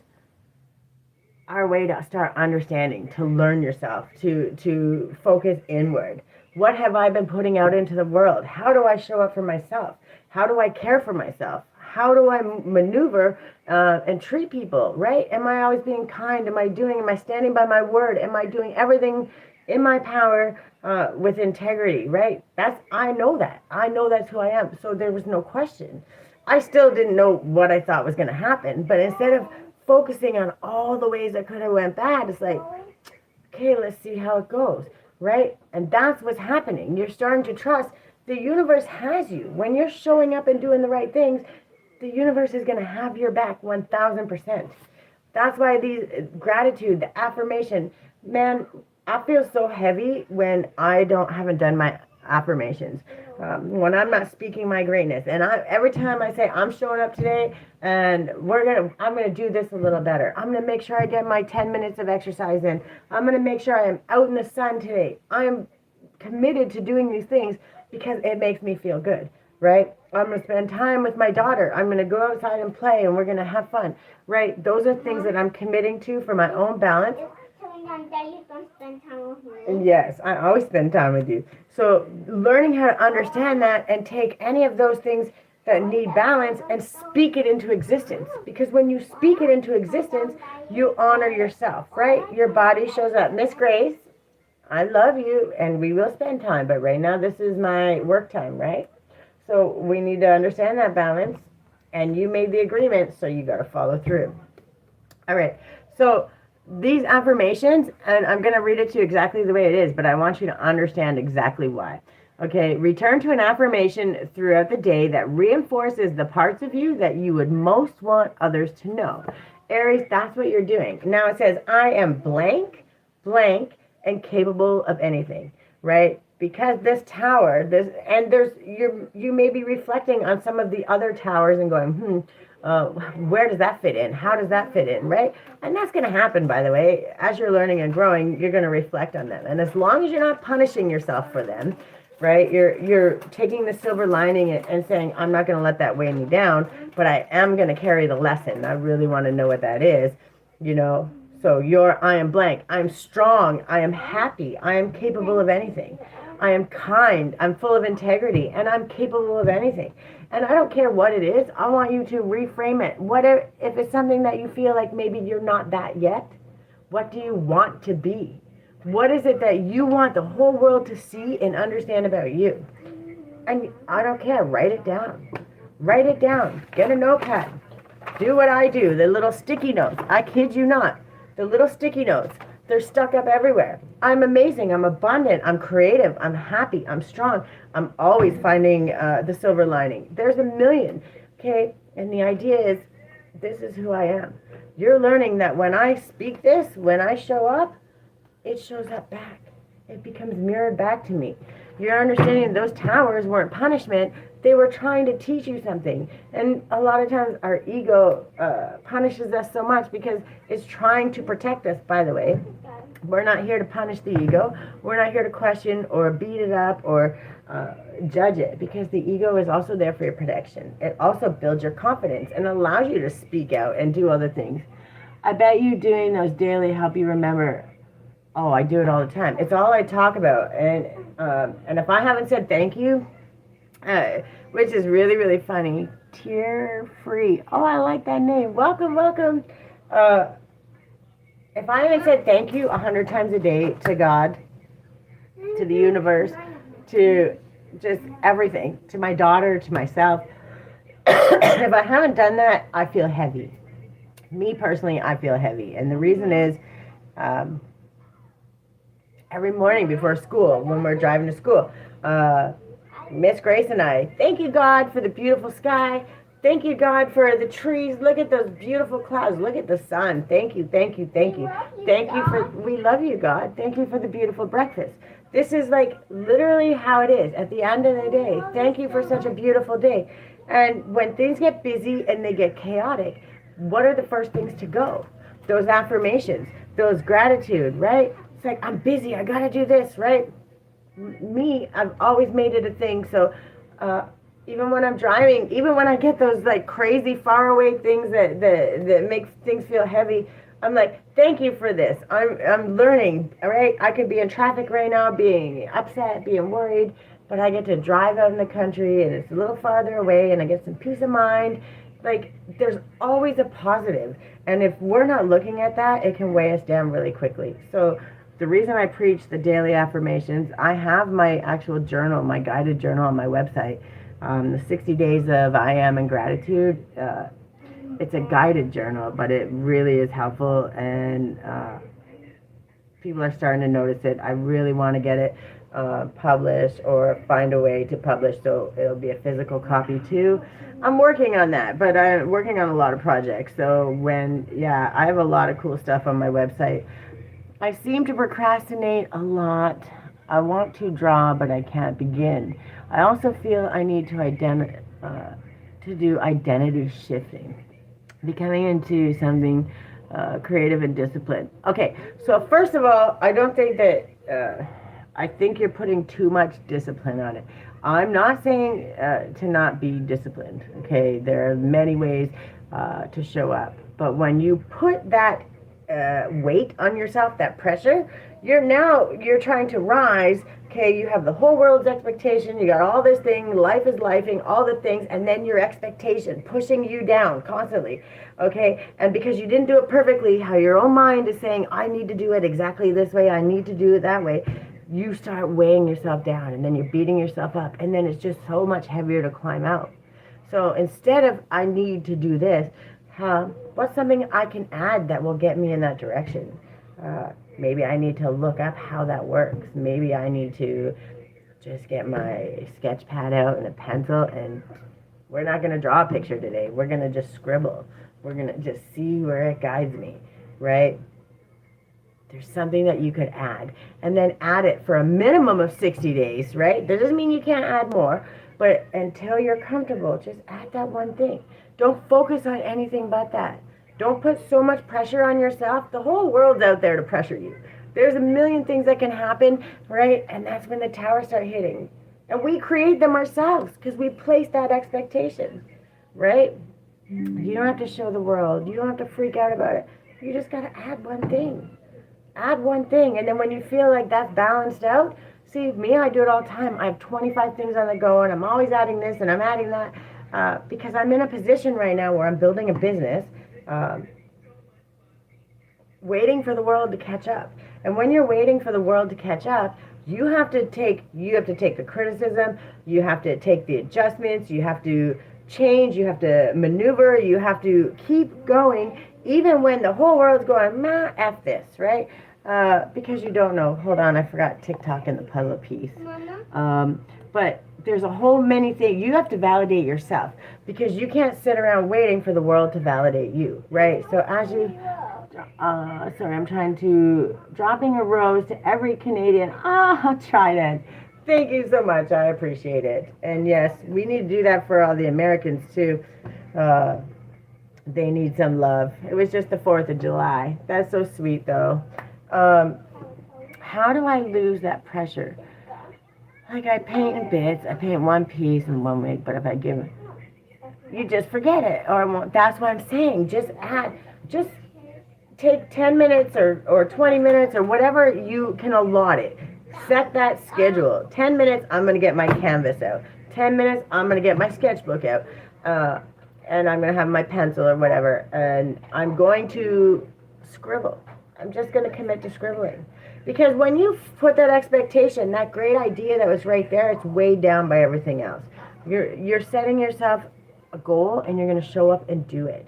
are a way to start understanding, to learn yourself, to focus inward. What have I been putting out into the world? How do I show up for myself? How do I care for myself? How do I maneuver and treat people, right? Am I always being kind? Am I standing by my word? Am I doing everything in my power with integrity, right? I know that. I know that's who I am. So there was no question. I still didn't know what I thought was going to happen, but instead of focusing on all the ways that could have went bad, it's like, okay, let's see how it goes, right? And that's what's happening. You're starting to trust the universe has you. When you're showing up and doing the right things, the universe is going to have your back 1000%. That's why these gratitude, the affirmation, man, I feel so heavy when I haven't done my affirmations. When I'm not speaking my greatness, and every time I say I'm showing up today, and I'm gonna do this a little better. I'm gonna make sure I get my 10 minutes of exercise in. I'm gonna make sure I am out in the sun today. I'm committed to doing these things because it makes me feel good, right? I'm going to spend time with my daughter. I'm going to go outside and play, and we're going to have fun, right? Those are things that I'm committing to for my own balance. Daddy's going to spend time with me. Yes, I always spend time with you. So learning how to understand that and take any of those things that need balance and speak it into existence. Because when you speak it into existence, you honor yourself, right? Your body shows up. Miss Grace, I love you, and we will spend time, but right now this is my work time, right? So we need to understand that balance, and you made the agreement, so you got to follow through. All right, so these affirmations, and I'm going to read it to you exactly the way it is, but I want you to understand exactly why. Okay, return to an affirmation throughout the day that reinforces the parts of you that you would most want others to know. Aries, that's what you're doing. Now it says, I am blank, blank, and capable of anything, right? Because this tower, you may be reflecting on some of the other towers and going, where does that fit in? How does that fit in, right? And that's going to happen, by the way. As you're learning and growing, you're going to reflect on them. And as long as you're not punishing yourself for them, right? You're taking the silver lining and saying, I'm not going to let that weigh me down, but I am going to carry the lesson. I really want to know what that is, you know. So I am blank. I'm strong. I am happy. I am capable of anything. I am kind. I'm full of integrity, and I'm capable of anything. And I don't care what it is. I want you to reframe it. If it's something that you feel like maybe you're not that yet, what do you want to be? What is it that you want the whole world to see and understand about you? And I don't care. Write it down. Write it down. Get a notepad. Do what I do. The little sticky notes. I kid you not. The little sticky notes. They're stuck up everywhere. I'm amazing. I'm abundant. I'm creative. I'm happy. I'm strong. I'm always finding the silver lining. There's a million. Okay? And the idea is, this is who I am. You're learning that when I speak this, when I show up, it shows up back. It becomes mirrored back to me. You're understanding those towers weren't punishment. They were trying to teach you something. And a lot of times our ego punishes us so much because it's trying to protect us, by the way. We're not here to punish the ego. We're not here to question or beat it up or judge it, because the ego is also there for your protection. It also builds your confidence and allows you to speak out and do other things. I bet you doing those daily help you remember. Oh, I do it all the time. It's all I talk about. And if I haven't said thank you, which is really, really funny, Tear Free. Oh, I like that name. Welcome, welcome. If I haven't said thank you 100 times a day to God, to the universe, to just everything, to my daughter, to myself, if I haven't done that, I feel heavy. Me personally, I feel heavy. And the reason is, every morning before school when we're driving to school. Miss Grace and I, thank you, God, for the beautiful sky. Thank you, God, for the trees. Look at those beautiful clouds. Look at the sun. Thank you, thank you, thank you. Thank you for, we love you, God. Thank you for the beautiful breakfast. This is like literally how it is at the end of the day. Thank you for such a beautiful day. And when things get busy and they get chaotic, what are the first things to go? Those affirmations, those gratitude, right? It's like, I'm busy. I got to do this, right? Me, I've always made it a thing. So, even when I'm driving, even when I get those like crazy faraway things that make things feel heavy, I'm like, thank you for this. I'm learning, all right? I could be in traffic right now, being upset, being worried, but I get to drive out in the country and it's a little farther away and I get some peace of mind. Like, there's always a positive. And if we're not looking at that, it can weigh us down really quickly. So the reason I preach the daily affirmations, I have my actual journal, my guided journal on my website. The 60 days of I am in gratitude. It's a guided journal, but it really is helpful, and people are starting to notice it. I really want to get it published or find a way to publish so it'll be a physical copy too. I'm working on that, but I'm working on a lot of projects. So I have a lot of cool stuff on my website. I seem to procrastinate a lot. I want to draw, but I can't begin. I also feel I need to do identity shifting, becoming into something creative and disciplined. Okay, so first of all, I don't think that, I think you're putting too much discipline on it. I'm not saying to not be disciplined, okay? There are many ways to show up. But when you put that weight on yourself, that pressure, you're trying to rise. Okay, you have the whole world's expectation, you got all this thing, life is lifing, all the things, and then your expectation pushing you down constantly. Okay, and because you didn't do it perfectly, how your own mind is saying, I need to do it exactly this way, I need to do it that way, you start weighing yourself down, and then you're beating yourself up, and then it's just so much heavier to climb out. So instead of I need to do this, what's something I can add that will get me in that direction? Maybe I need to look up how that works. Maybe I need to just get my sketch pad out and a pencil, and we're not going to draw a picture today. We're going to just scribble. We're going to just see where it guides me, right? There's something that you could add, and then add it for a minimum of 60 days, right? That doesn't mean you can't add more, but until you're comfortable, just add that one thing. Don't focus on anything but that. Don't put so much pressure on yourself. The whole world's out there to pressure you. There's a million things that can happen, right? And that's when the towers start hitting. And we create them ourselves because we place that expectation, right? You don't have to show the world. You don't have to freak out about it. You just got to add one thing. Add one thing. And then when you feel like that's balanced out, see, me, I do it all the time. I have 25 things on the go, and I'm always adding this and I'm adding that because I'm in a position right now where I'm building a business. Waiting for the world to catch up. And when you're waiting for the world to catch up, you have to take the criticism, you have to take the adjustments, you have to change, you have to maneuver, you have to keep going, even when the whole world's going, F this, right? Because you don't know. Hold on, I forgot TikTok in the puzzle piece. But there's a whole many things. You have to validate yourself because you can't sit around waiting for the world to validate you, right? So as you, sorry, I'm trying to, dropping a rose to every Canadian. I'll try that. Thank you so much. I appreciate it. And yes, we need to do that for all the Americans too. They need some love. It was just the 4th of July. That's so sweet though. How do I lose that pressure? Like I paint in bits, I paint one piece in 1 week, but if I give it, you just forget it. Or that's what I'm saying. Just take 10 minutes or 20 minutes or whatever you can allot it. Set that schedule. 10 minutes, I'm going to get my canvas out. 10 minutes, I'm going to get my sketchbook out. And I'm going to have my pencil or whatever. And I'm going to scribble. I'm just going to commit to scribbling. Because when you put that expectation, that great idea that was right there, it's weighed down by everything else. You're setting yourself a goal and you're going to show up and do it.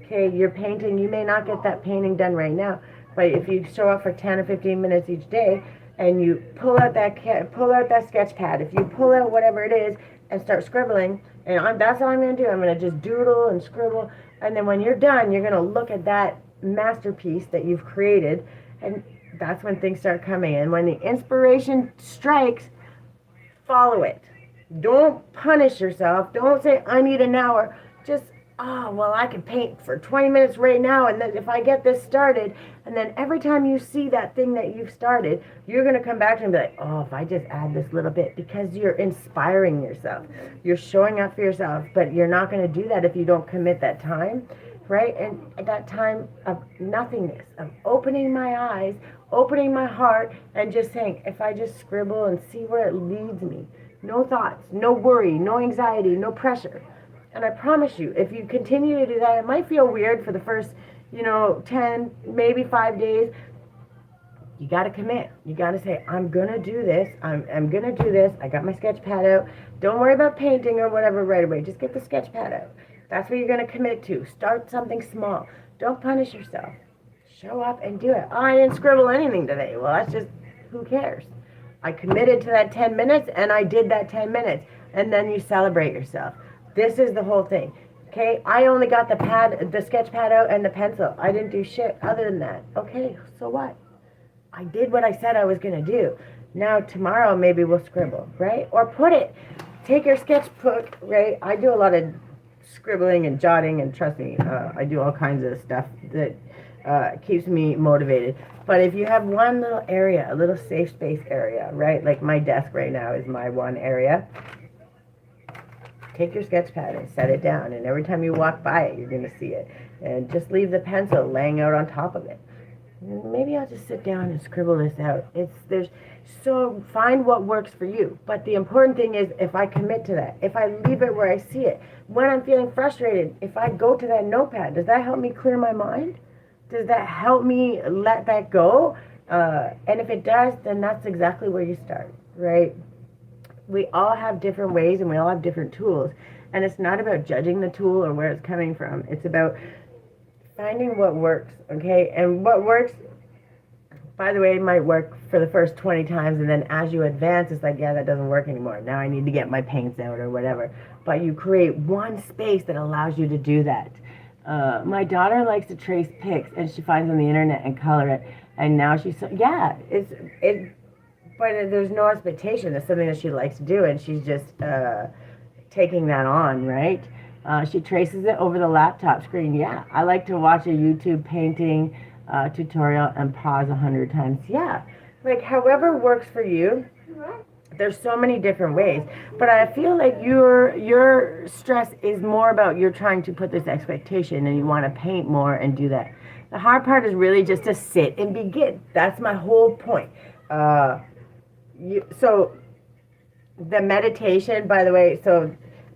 Okay, you're painting. You may not get that painting done right now, But if you show up for 10 or 15 minutes each day and you pull out that sketch pad, if you pull out whatever it is and start scribbling, and that's all I'm going to do. I'm going to just doodle and scribble. And then when you're done, you're going to look at that masterpiece that you've created. And that's when things start coming. And when the inspiration strikes, follow it. Don't punish yourself. Don't say, I need an hour. Just, oh, well, I can paint for 20 minutes right now. And then if I get this started, and then every time you see that thing that you've started, you're going to come back and be like, oh, if I just add this little bit, because you're inspiring yourself. You're showing up for yourself, but you're not going to do that if you don't commit that time, right? And that time of nothingness, of opening my eyes, opening my heart, and just saying, if I just scribble and see where it leads me, no thoughts, no worry, no anxiety, no pressure. And I promise you, if you continue to do that, it might feel weird for the first, 10, maybe 5 days. You got to commit. You got to say, I'm going to do this. I'm going to do this. I got my sketch pad out. Don't worry about painting or whatever right away. Just get the sketch pad out. That's what you're going to commit to. Start something small. Don't punish yourself. Show up and do it. Oh, I didn't scribble anything today. Well, that's just, who cares? I committed to that 10 minutes and I did that 10 minutes. And then you celebrate yourself. This is the whole thing. Okay, I only got the sketch pad out and the pencil. I didn't do shit other than that. Okay, so what? I did what I said I was going to do. Now tomorrow maybe we'll scribble, right? Or take your sketchbook, right? I do a lot of scribbling and jotting, and trust me, I do all kinds of stuff that keeps me motivated. But if you have one little area, a little safe space area, right? Like my desk right now is my one area. Take your sketch pad and set it down, and every time you walk by it, you're going to see it. And just leave the pencil laying out on top of it. Maybe I'll just sit down and scribble this out. So find what works for you. But the important thing is, if I commit to that, if I leave it where I see it, when I'm feeling frustrated, if I go to that notepad, does that help me clear my mind? Does that help me let that go? And if it does, then that's exactly where you start, right? We all have different ways and we all have different tools. And it's not about judging the tool or where it's coming from. It's about finding what works, okay? And what works, by the way, might work for the first 20 times, and then as you advance, it's like, yeah, that doesn't work anymore. Now I need to get my paints out or whatever. But you create one space that allows you to do that. My daughter likes to trace pics, and she finds on the internet and color it. And now she's, but there's no expectation. It's something that she likes to do, and she's just taking that on, right? She traces it over the laptop screen. Yeah, I like to watch a YouTube painting tutorial and pause 100 times. Yeah, like however works for you. There's so many different ways, but I feel like your stress is more about you're trying to put this expectation and you want to paint more and do that. The hard part is really just to sit and begin. That's my whole point. So the meditation, by the way,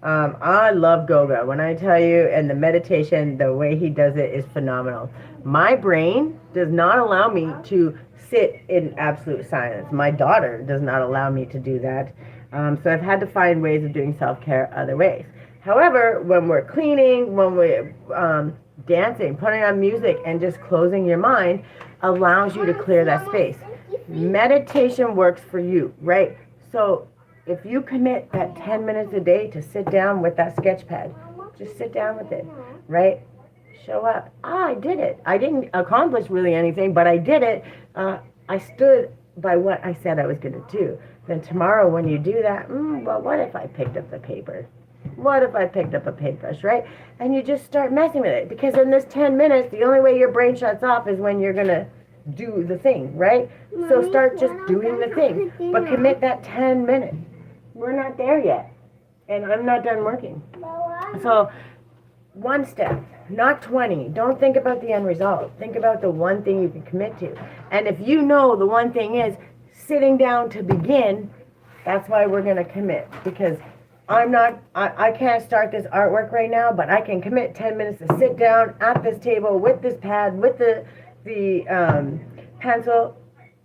I love Goga. When I tell you, and the meditation, the way he does it is phenomenal. My brain does not allow me to sit in absolute silence. My daughter does not allow me to do that. So I've had to find ways of doing self-care other ways. However, when we're cleaning, when we're dancing, putting on music, and just closing your mind allows you to clear that space. Meditation works for you, right? So if you commit that 10 minutes a day to sit down with that sketch pad, just sit down with it, right? Show up. I did it. I didn't accomplish really anything, but I did it. I stood by what I said I was going to do. Then tomorrow when you do that, well, what if I picked up the paper? What if I picked up a paintbrush, right? And you just start messing with it. Because in this 10 minutes, the only way your brain shuts off is when you're going to do the thing, right? So start just doing the thing. But commit that 10 minutes. We're not there yet. And I'm not done working. So one step, not 20. Don't think about the end result. Think about the one thing you can commit to. And if you know the one thing is sitting down to begin, that's why we're going to commit. Because I can't start this artwork right now, but I can commit 10 minutes to sit down at this table with this pad, with the pencil,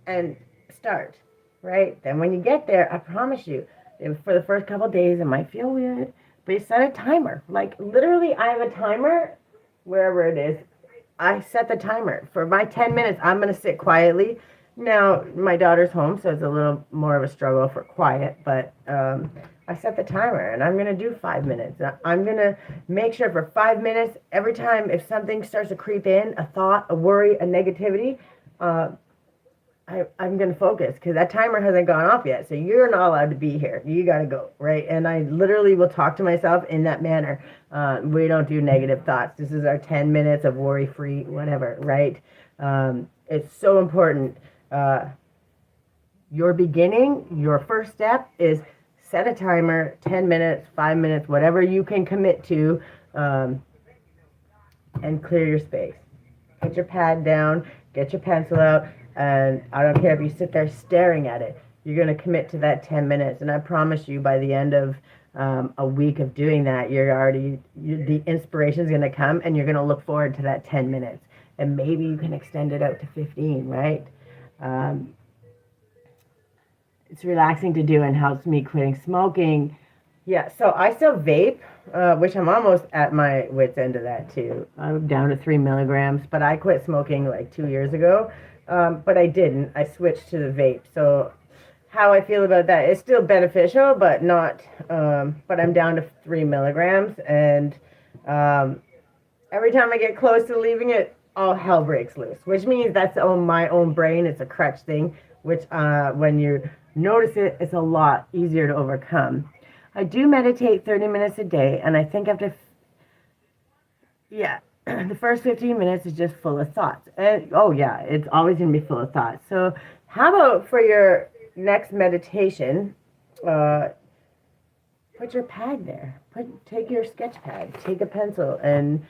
and start, right? Then when you get there, I promise you, for the first couple of days, it might feel weird, but you set a timer. Like, literally, I have a timer, wherever it is, I set the timer. For my 10 minutes, I'm going to sit quietly. Now, my daughter's home, so it's a little more of a struggle for quiet, but I set the timer and I'm going to do 5 minutes. I'm going to make sure for 5 minutes, every time if something starts to creep in, a thought, a worry, a negativity, I'm going to focus because that timer hasn't gone off yet. So you're not allowed to be here. You got to go, right? And I literally will talk to myself in that manner. We don't do negative thoughts. This is our 10 minutes of worry-free, whatever, right? It's so important. Your beginning, your first step is set a timer, 10 minutes, 5 minutes, whatever you can commit to, and clear your space. Put your pad down, get your pencil out, and I don't care if you sit there staring at it. You're going to commit to that 10 minutes. And I promise you, by the end of a week of doing that, the inspiration is going to come and you're going to look forward to that 10 minutes. And maybe you can extend it out to 15, right? It's relaxing to do and helps me quitting smoking. Yeah, so I still vape, which I'm almost at my wit's end of that too. I'm down to 3 milligrams, but I quit smoking like 2 years ago. But I didn't. I switched to the vape. So how I feel about that is still beneficial, but not, but I'm down to 3 milligrams. And every time I get close to leaving it, all hell breaks loose, which means that's on my own brain. It's a crutch thing, which when you notice it, it's a lot easier to overcome. I do meditate 30 minutes a day, and I think after, the first 15 minutes is just full of thoughts. And oh yeah, it's always going to be full of thoughts. So how about for your next meditation, put your pad there. Take your sketch pad, take a pencil, and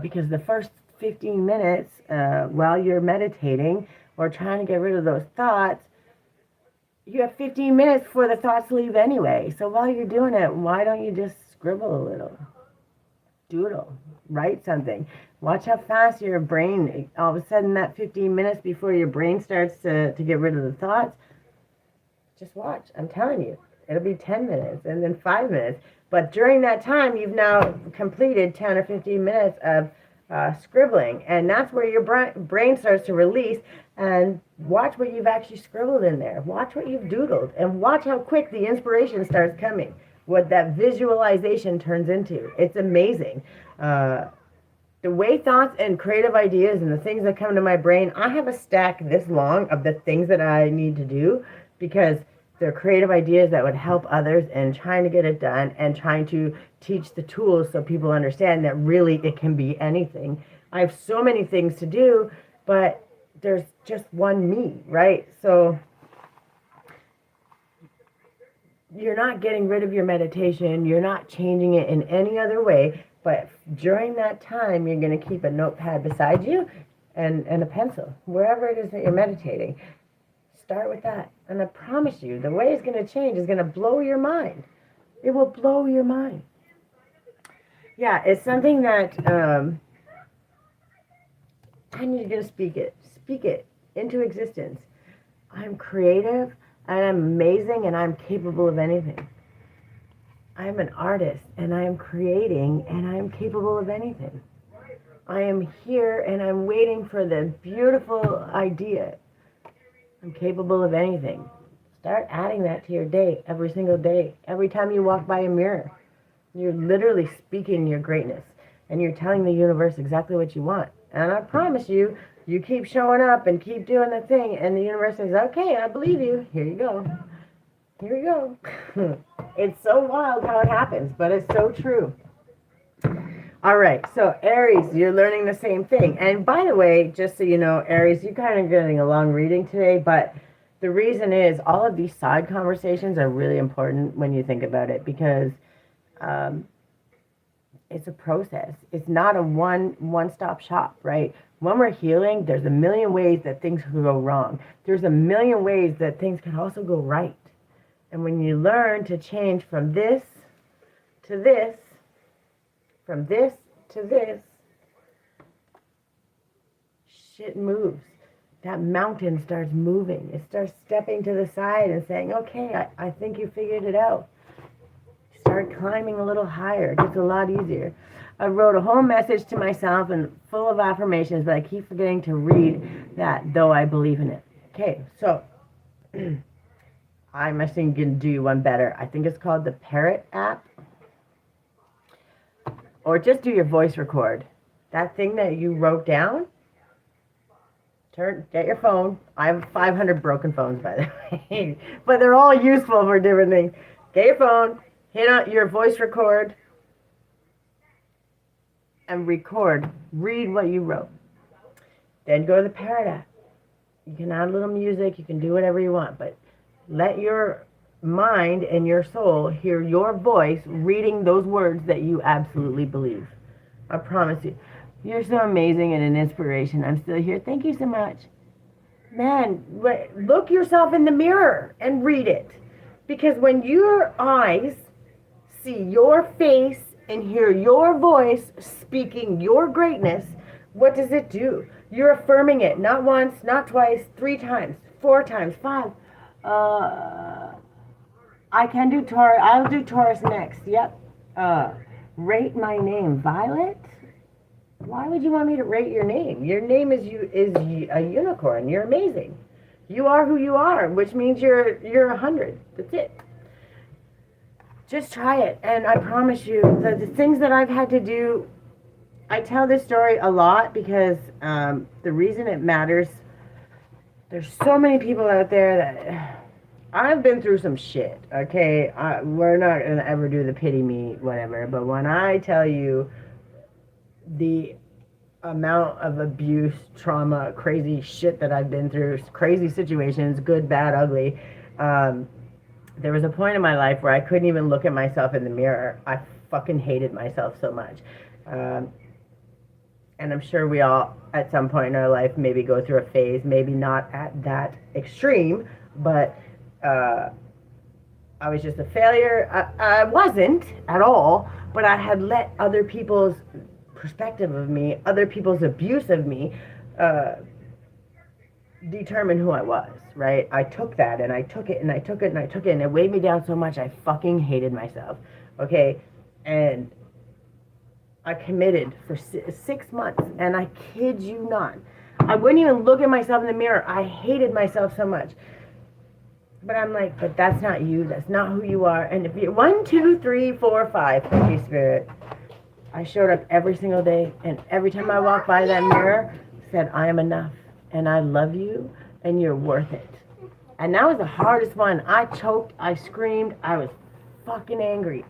because the first 15 minutes while you're meditating or trying to get rid of those thoughts, you have 15 minutes before the thoughts leave anyway. So while you're doing it, why don't you just scribble a little? Doodle, write something. Watch how fast your brain, all of a sudden that 15 minutes before your brain starts to get rid of the thoughts, just watch. I'm telling you, it'll be 10 minutes and then 5 minutes. But during that time, you've now completed 10 or 15 minutes of scribbling. And that's where your brain starts to release. And watch what you've actually scribbled in there. Watch what you've doodled. And watch how quick the inspiration starts coming. What that visualization turns into. It's amazing. The way thoughts and creative ideas and the things that come to my brain, I have a stack this long of the things that I need to do because they're creative ideas that would help others and trying to get it done and trying to teach the tools so people understand that really it can be anything. I have so many things to do, but there's just one me, right? So you're not getting rid of your meditation. You're not changing it in any other way. But during that time, you're going to keep a notepad beside you and a pencil, wherever it is that you're meditating. Start with that. And I promise you, the way it's going to change is going to blow your mind. It will blow your mind. Yeah, it's something that, and you're going to speak it into existence. I'm creative, and I'm amazing, and I'm capable of anything. I'm an artist, and I am creating, and I am capable of anything. I am here, and I'm waiting for the beautiful idea. I'm capable of anything. Start adding that to your day, every single day. Every time you walk by a mirror, you're literally speaking your greatness, and you're telling the universe exactly what you want. And I promise you, you keep showing up and keep doing the thing, and the universe says, okay, I believe you. Here you go. Here you go. It's so wild how it happens, but it's so true. All right, so Aries, you're learning the same thing. And by the way, just so you know, Aries, you're kind of getting a long reading today, but the reason is all of these side conversations are really important when you think about it because it's a process. It's not a one-stop shop, right? When we're healing, there's a million ways that things could go wrong. There's a million ways that things can also go right. And when you learn to change from this to this, from this to this, shit moves. That mountain starts moving. It starts stepping to the side and saying, okay, I think you figured it out. start climbing a little higher. It gets a lot easier. I wrote a whole message to myself and full of affirmations, but I keep forgetting to read that, though I believe in it. Okay, so I'm actually going to do one better. I think it's called the Parrot app. Or just do your voice record. That thing that you wrote down, get your phone. I have 500 broken phones, by the way. But they're all useful for different things. Get your phone, hit on your voice record, and record. Read what you wrote. Then go to the Parrot app. You can add a little music. You can do whatever you want. But let your mind and your soul hear your voice reading those words that you absolutely believe. I promise you. You're so amazing and an inspiration. I'm still here. Thank you so much. Man, look yourself in the mirror and read it. Because when your eyes see your face and hear your voice speaking your greatness, what does it do? You're affirming it. Not once, not twice, 3 times, 4 times, 5. I can do Taurus. I'll do Taurus next. Yep. Rate my name. Violet? Why would you want me to rate your name? Your name is a unicorn. You're amazing. You are who you are, which means you're 100. That's it. Just try it. And I promise you that the things that I've had to do, I tell this story a lot because the reason it matters, there's so many people out there that I've been through some shit, okay? We're not going to ever do the pity me, whatever. But when I tell you the amount of abuse, trauma, crazy shit that I've been through, crazy situations, good, bad, ugly, there was a point in my life where I couldn't even look at myself in the mirror. I fucking hated myself so much. And I'm sure we all, at some point in our life, maybe go through a phase, maybe not at that extreme, but I was just a failure. I wasn't at all, but I had let other people's perspective of me, other people's abuse of me, determine who I was, right? I took that and I took it and I took it and I took it and it weighed me down so much I fucking hated myself, okay? And I committed for 6 months, and I kid you not, I wouldn't even look at myself in the mirror. I hated myself so much. But I'm like, but that's not you. That's not who you are. And if you're 1, 2, 3, 4, 5, thank you, Spirit. I showed up every single day, and every time I walked by that mirror, said, I am enough, and I love you, and you're worth it. And that was the hardest one. I choked, I screamed, I was fucking angry.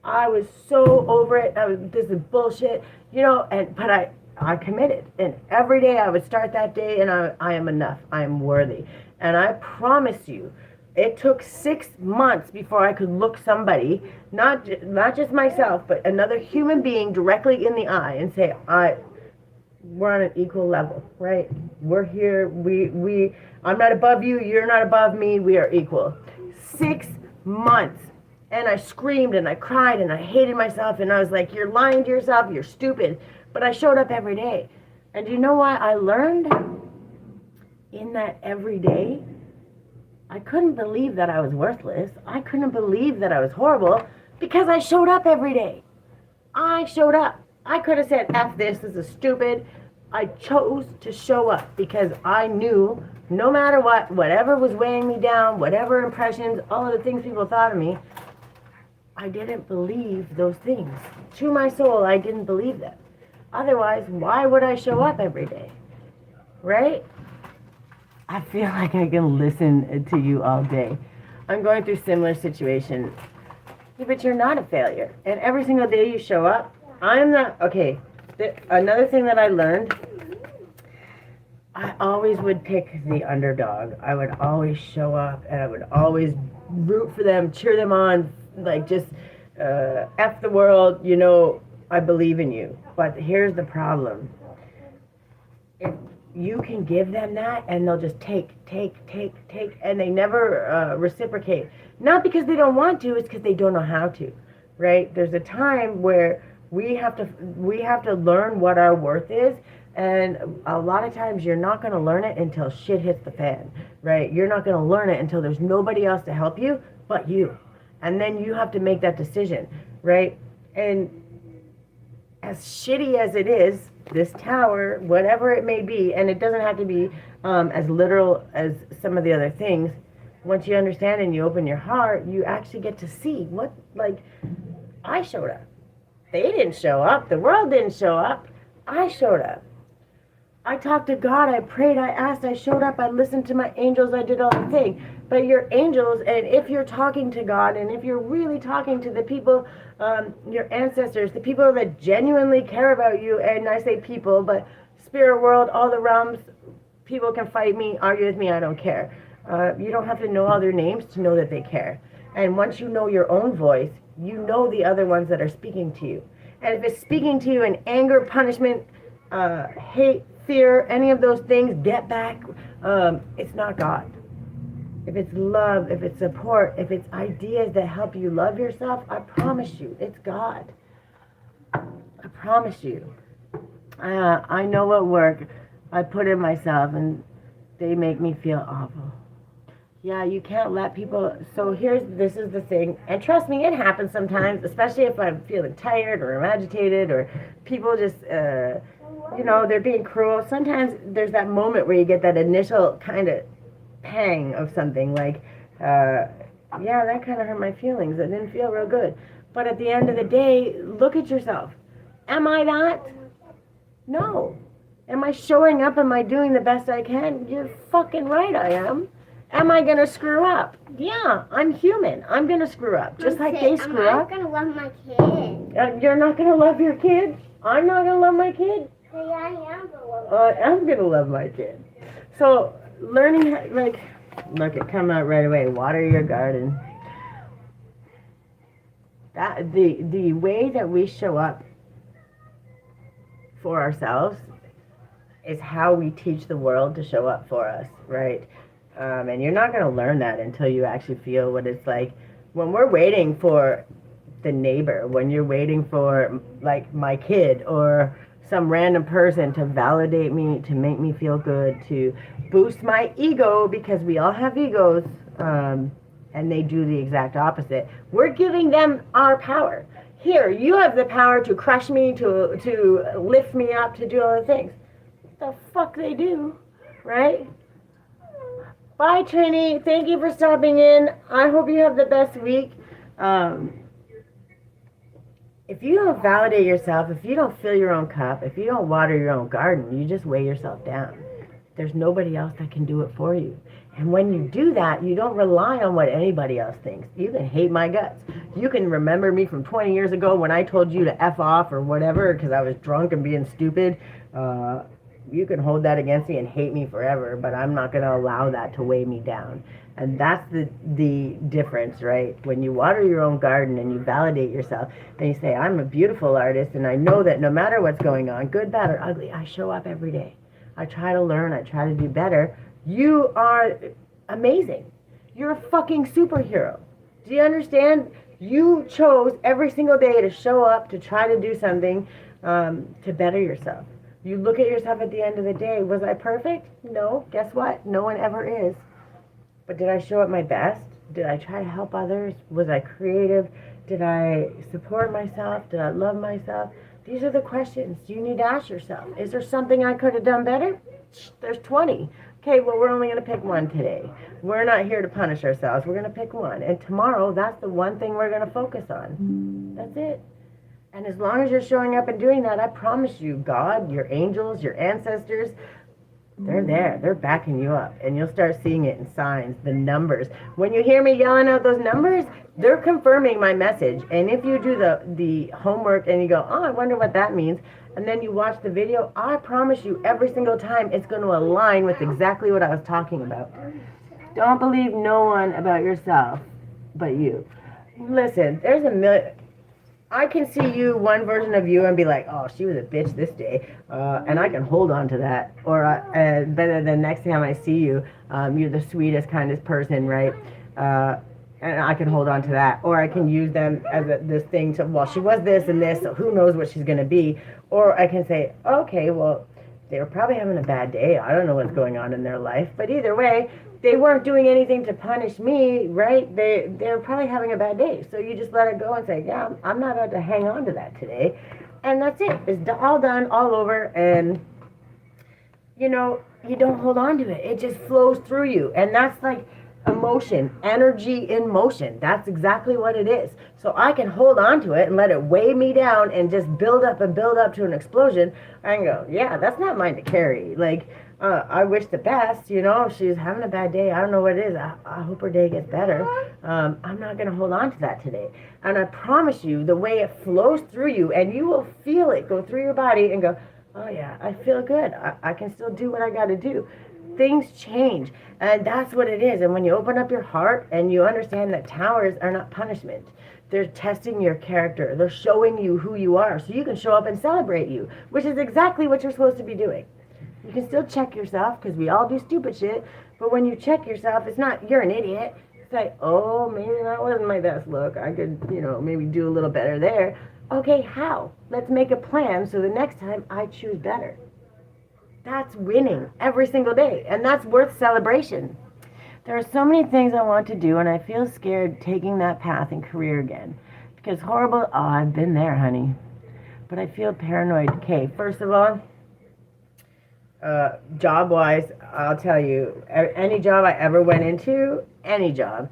I was so over it. This is bullshit, you know. But I committed, and every day I would start that day, and I am enough. I am worthy, and I promise you. It took 6 months before I could look somebody, not just myself, but another human being directly in the eye and say, we're on an equal level, right? We're here. I'm not above you. You're not above me. We are equal. 6 months. And I screamed and I cried and I hated myself. And I was like, you're lying to yourself. You're stupid. But I showed up every day. And do you know what I learned in that every day? I couldn't believe that I was worthless. I couldn't believe that I was horrible because I showed up every day. I showed up. I could have said, F this is stupid. I chose to show up because I knew no matter what, whatever was weighing me down, whatever impressions, all of the things people thought of me, I didn't believe those things. To my soul, I didn't believe them. Otherwise, why would I show up every day? Right? I feel like I can listen to you all day. I'm going through similar situations. Yeah, but you're not a failure. And every single day you show up, I'm not, okay, another thing that I learned, I always would pick the underdog. I would always show up and I would always root for them, cheer them on, like just F the world, you know, I believe in you. But here's the problem. If you can give them that and they'll just take, and they never reciprocate. Not because they don't want to, it's because they don't know how to, right? There's a time where we have to learn what our worth is, and a lot of times you're not going to learn it until shit hits the fan, right? You're not going to learn it until there's nobody else to help you but you. And then you have to make that decision, right? And as shitty as it is, this tower, whatever it may be, and it doesn't have to be as literal as some of the other things, once you understand and you open your heart, you actually get to see what, like, I showed up. They didn't show up. The world didn't show up. I showed up. I talked to God. I prayed. I asked. I showed up. I listened to my angels. I did all the things. But your angels, and if you're talking to God, and if you're really talking to the people, your ancestors, the people that genuinely care about you, and I say people, but spirit world, all the realms, people can fight me, argue with me, I don't care. You don't have to know all their names to know that they care. And once you know your own voice, you know the other ones that are speaking to you. And if it's speaking to you in anger, punishment, hate, fear, any of those things, get back, it's not God. If it's love, if it's support, if it's ideas that help you love yourself, I promise you, it's God. I promise you. I know what work I put in myself, and they make me feel awful. Yeah, you can't let people, so this is the thing, and trust me, it happens sometimes, especially if I'm feeling tired or I'm agitated or people just, they're being cruel. Sometimes there's that moment where you get that initial kind of pang of something, like, yeah, that kind of hurt my feelings. It didn't feel real good. But at the end of the day, look at yourself. Am I that? No. Am I showing up? Am I doing the best I can? You're fucking right I am. Am I going to screw up? Yeah, I'm human. I'm going to screw up. Just like they screw up. I'm not going to love my kid. You're not going to love your kid? I'm not going to love my kid? Yeah, I am going to love my kid. I'm going to love my kid. So, learning, look, it come out right away. Water your garden. That the way that we show up for ourselves is how we teach the world to show up for us, right? And you're not going to learn that until you actually feel what it's like. When we're waiting for the neighbor, when you're waiting for, like, my kid or some random person to validate me, to make me feel good, to boost my ego, because we all have egos, and they do the exact opposite. We're giving them our power. Here, you have the power to crush me, to lift me up, to do all the things. What the fuck they do, right? Bye, Trini. Thank you for stopping in. I hope you have the best week. If you don't validate yourself, if you don't fill your own cup, if you don't water your own garden, you just weigh yourself down. There's nobody else that can do it for you. And when you do that, you don't rely on what anybody else thinks. You can hate my guts. You can remember me from 20 years ago when I told you to F off or whatever because I was drunk and being stupid. You can hold that against me and hate me forever, but I'm not going to allow that to weigh me down. And that's the difference, right? When you water your own garden and you validate yourself, and you say, I'm a beautiful artist, and I know that no matter what's going on, good, bad, or ugly, I show up every day. I try to learn. I try to do better. You are amazing. You're a fucking superhero. Do you understand? You chose every single day to show up, to try to do something to better yourself. You look at yourself at the end of the day. Was I perfect? No. Guess what? No one ever is. But did I show up my best? Did I try to help others? Was I creative? Did I support myself? Did I love myself? These are the questions you need to ask yourself. Is there something I could have done better? There's 20. Okay, well, we're only going to pick one today. We're not here to punish ourselves. We're going to pick one. And tomorrow, that's the one thing we're going to focus on. That's it. And as long as you're showing up and doing that, I promise you, God, your angels, your ancestors, they're there. They're backing you up. And you'll start seeing it in signs, the numbers. When you hear me yelling out those numbers, they're confirming my message. And if you do the homework and you go, oh, I wonder what that means, and then you watch the video, I promise you every single time it's going to align with exactly what I was talking about. Don't believe no one about yourself but you. Listen, there's a million... I can see you, one version of you, and be like, oh, she was a bitch this day, and I can hold on to that. Or better than next time I see you, you're the sweetest, kindest person, right? And I can hold on to that. Or I can use them as this thing to, well, she was this and this, so who knows what she's going to be. Or I can say, okay, well, they were probably having a bad day. I don't know what's going on in their life. But either way, they weren't doing anything to punish me, right? They're probably having a bad day. So you just let it go and say, yeah, I'm not about to hang on to that today. And that's it. It's all done, all over. And, you know, you don't hold on to it. It just flows through you. And that's like emotion, energy in motion. That's exactly what it is. So I can hold on to it and let it weigh me down and just build up and build up to an explosion. I can go, yeah, that's not mine to carry. Like, I wish the best, you know, if she's having a bad day. I don't know what it is. I hope her day gets better. I'm not going to hold on to that today. And I promise you, the way it flows through you, and you will feel it go through your body and go, oh yeah, I feel good. I can still do what I got to do. Things change, and that's what it is. And when you open up your heart and you understand that towers are not punishment, they're testing your character. They're showing you who you are so you can show up and celebrate you, which is exactly what you're supposed to be doing. You can still check yourself because we all do stupid shit, but when you check yourself, it's not you're an idiot. It's like, oh, maybe that wasn't my best look. I could, you know, maybe do a little better there. Okay, how? Let's make a plan so the next time I choose better. That's winning every single day, and that's worth celebration. There are so many things I want to do, and I feel scared taking that path in career again. Because horrible, oh, I've been there, honey. But I feel paranoid. Okay, first of all, job-wise, I'll tell you, any job I ever went into, any job,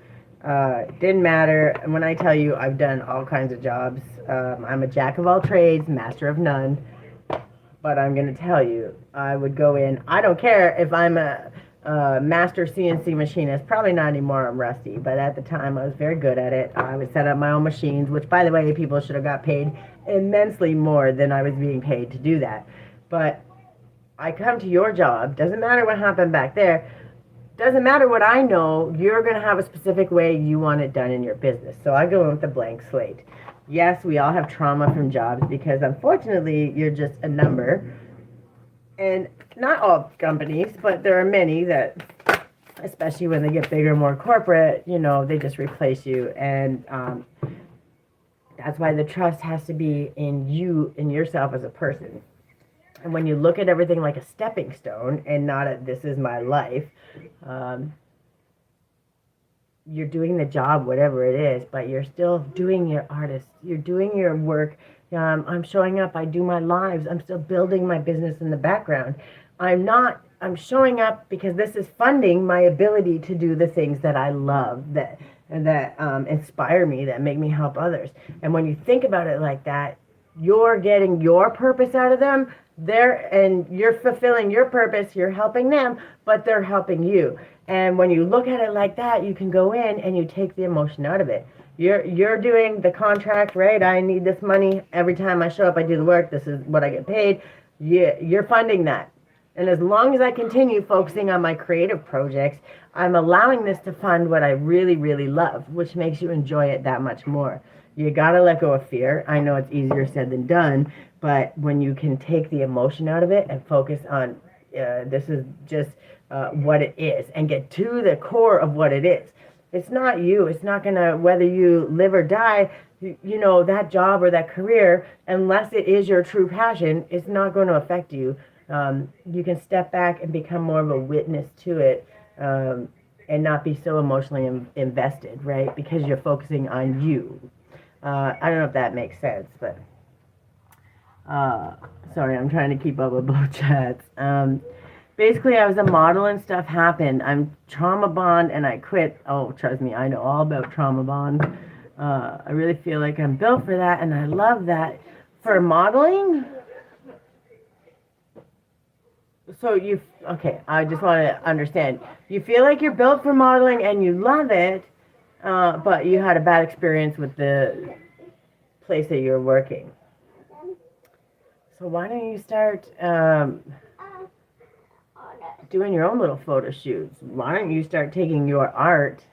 didn't matter. And when I tell you I've done all kinds of jobs, I'm a jack of all trades, master of none. But I'm going to tell you, I would go in. I don't care if I'm a master CNC machinist. Probably not anymore, I'm rusty. But at the time, I was very good at it. I would set up my own machines, which, by the way, people should have got paid immensely more than I was being paid to do that. But I come to your job. Doesn't matter what happened back there. Doesn't matter what I know. You're going to have a specific way you want it done in your business. So I go in with a blank slate. Yes, we all have trauma from jobs because unfortunately you're just a number. And not all companies, but there are many that, especially when they get bigger, more corporate, you know, they just replace you. And that's why the trust has to be in you, in yourself as a person. And when you look at everything like a stepping stone and not a this is my life, you're doing the job, whatever it is, but you're still doing your artist. You're doing your work. I'm showing up. I do my lives. I'm still building my business in the background. I'm showing up because this is funding my ability to do the things that I love, that inspire me, that make me help others. And when you think about it like that, you're getting your purpose out of them. And you're fulfilling your purpose. You're helping them, but they're helping you. And when you look at it like that, you can go in and you take the emotion out of it. You're doing the contract, right? I need this money. Every time I show up, I do the work. This is what I get paid. You're funding that. And as long as I continue focusing on my creative projects, I'm allowing this to fund what I really, really love, which makes you enjoy it that much more. You got to let go of fear. I know it's easier said than done, but when you can take the emotion out of it and focus on this is just what it is and get to the core of what it is. It's not you. It's not going to, whether you live or die, you know, that job or that career, unless it is your true passion, it's not going to affect you. You can step back and become more of a witness to it and not be so emotionally invested, right? Because you're focusing on you. I don't know if that makes sense, but sorry, I'm trying to keep up with both chats. Basically, I was a model and stuff happened. I'm trauma bond and I quit. Oh, trust me, I know all about trauma bonds. I really feel like I'm built for that, and I love that. For modeling, so okay, I just want to understand. You feel like you're built for modeling and you love it, but you had a bad experience with the place that you're working. So why don't you start doing your own little photo shoots? Why don't you start taking your art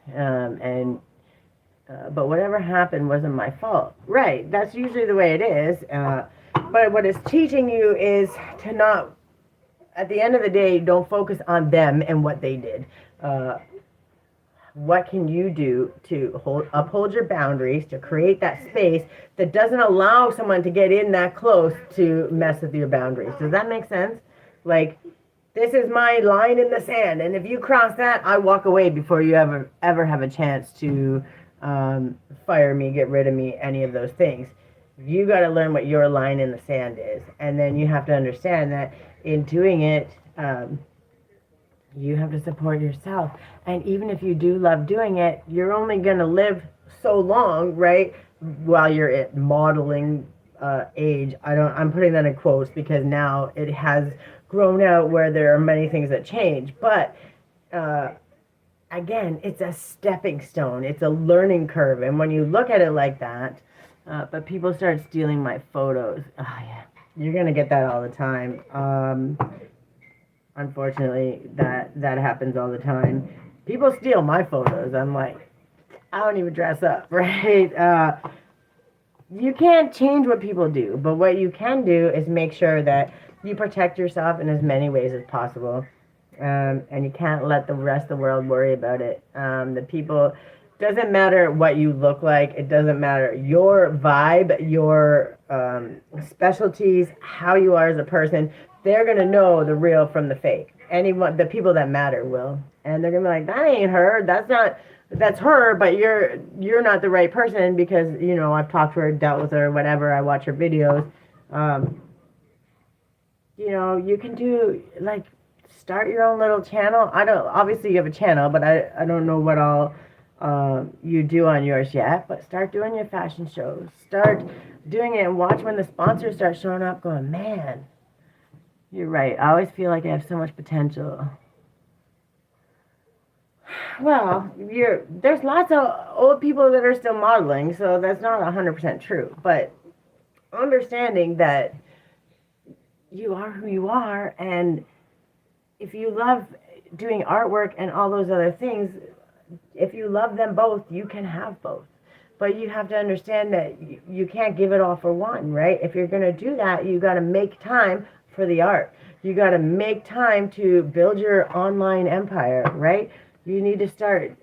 but whatever happened wasn't my fault. Right, that's usually the way it is. But what it's teaching you is to not, at the end of the day, don't focus on them and what they did. What can you do to uphold your boundaries, to create that space that doesn't allow someone to get in that close to mess with your boundaries? Does that make sense? Like, This is my line in the sand, and if you cross that, I walk away before you ever have a chance to fire me, get rid of me, any of those things. You got to learn what your line in the sand is, and then you have to understand that in doing it, you have to support yourself. And even if you do love doing it, you're only going to live so long, right? While you're at modeling age. I'm putting that in quotes because now it has grown out where there are many things that change. But again, it's a stepping stone. It's a learning curve. And when you look at it like that, but people start stealing my photos. Oh, yeah. You're going to get that all the time. Unfortunately, that happens all the time. People steal my photos. I'm like, I don't even dress up, right? You can't change what people do, but what you can do is make sure that you protect yourself in as many ways as possible. And you can't let the rest of the world worry about it. The people, doesn't matter what you look like. It doesn't matter your vibe, your specialties, how you are as a person. They're going to know the real from the fake. The people that matter will. And they're going to be like, that ain't her. That's her, but you're not the right person because, I've talked to her, dealt with her, whatever. I watch her videos. You can do, like, start your own little channel. Obviously you have a channel, but I don't know what all you do on yours yet, but start doing your fashion shows. Start doing it and watch when the sponsors start showing up going, man, you're right. I always feel like I have so much potential. Well, there's lots of old people that are still modeling, so that's not 100% true. But understanding that you are who you are, and if you love doing artwork and all those other things, if you love them both, you can have both. But you have to understand that you can't give it all for one, right? If you're going to do that, you got to make time for the art. You got to make time to build your online empire, right? You need to start,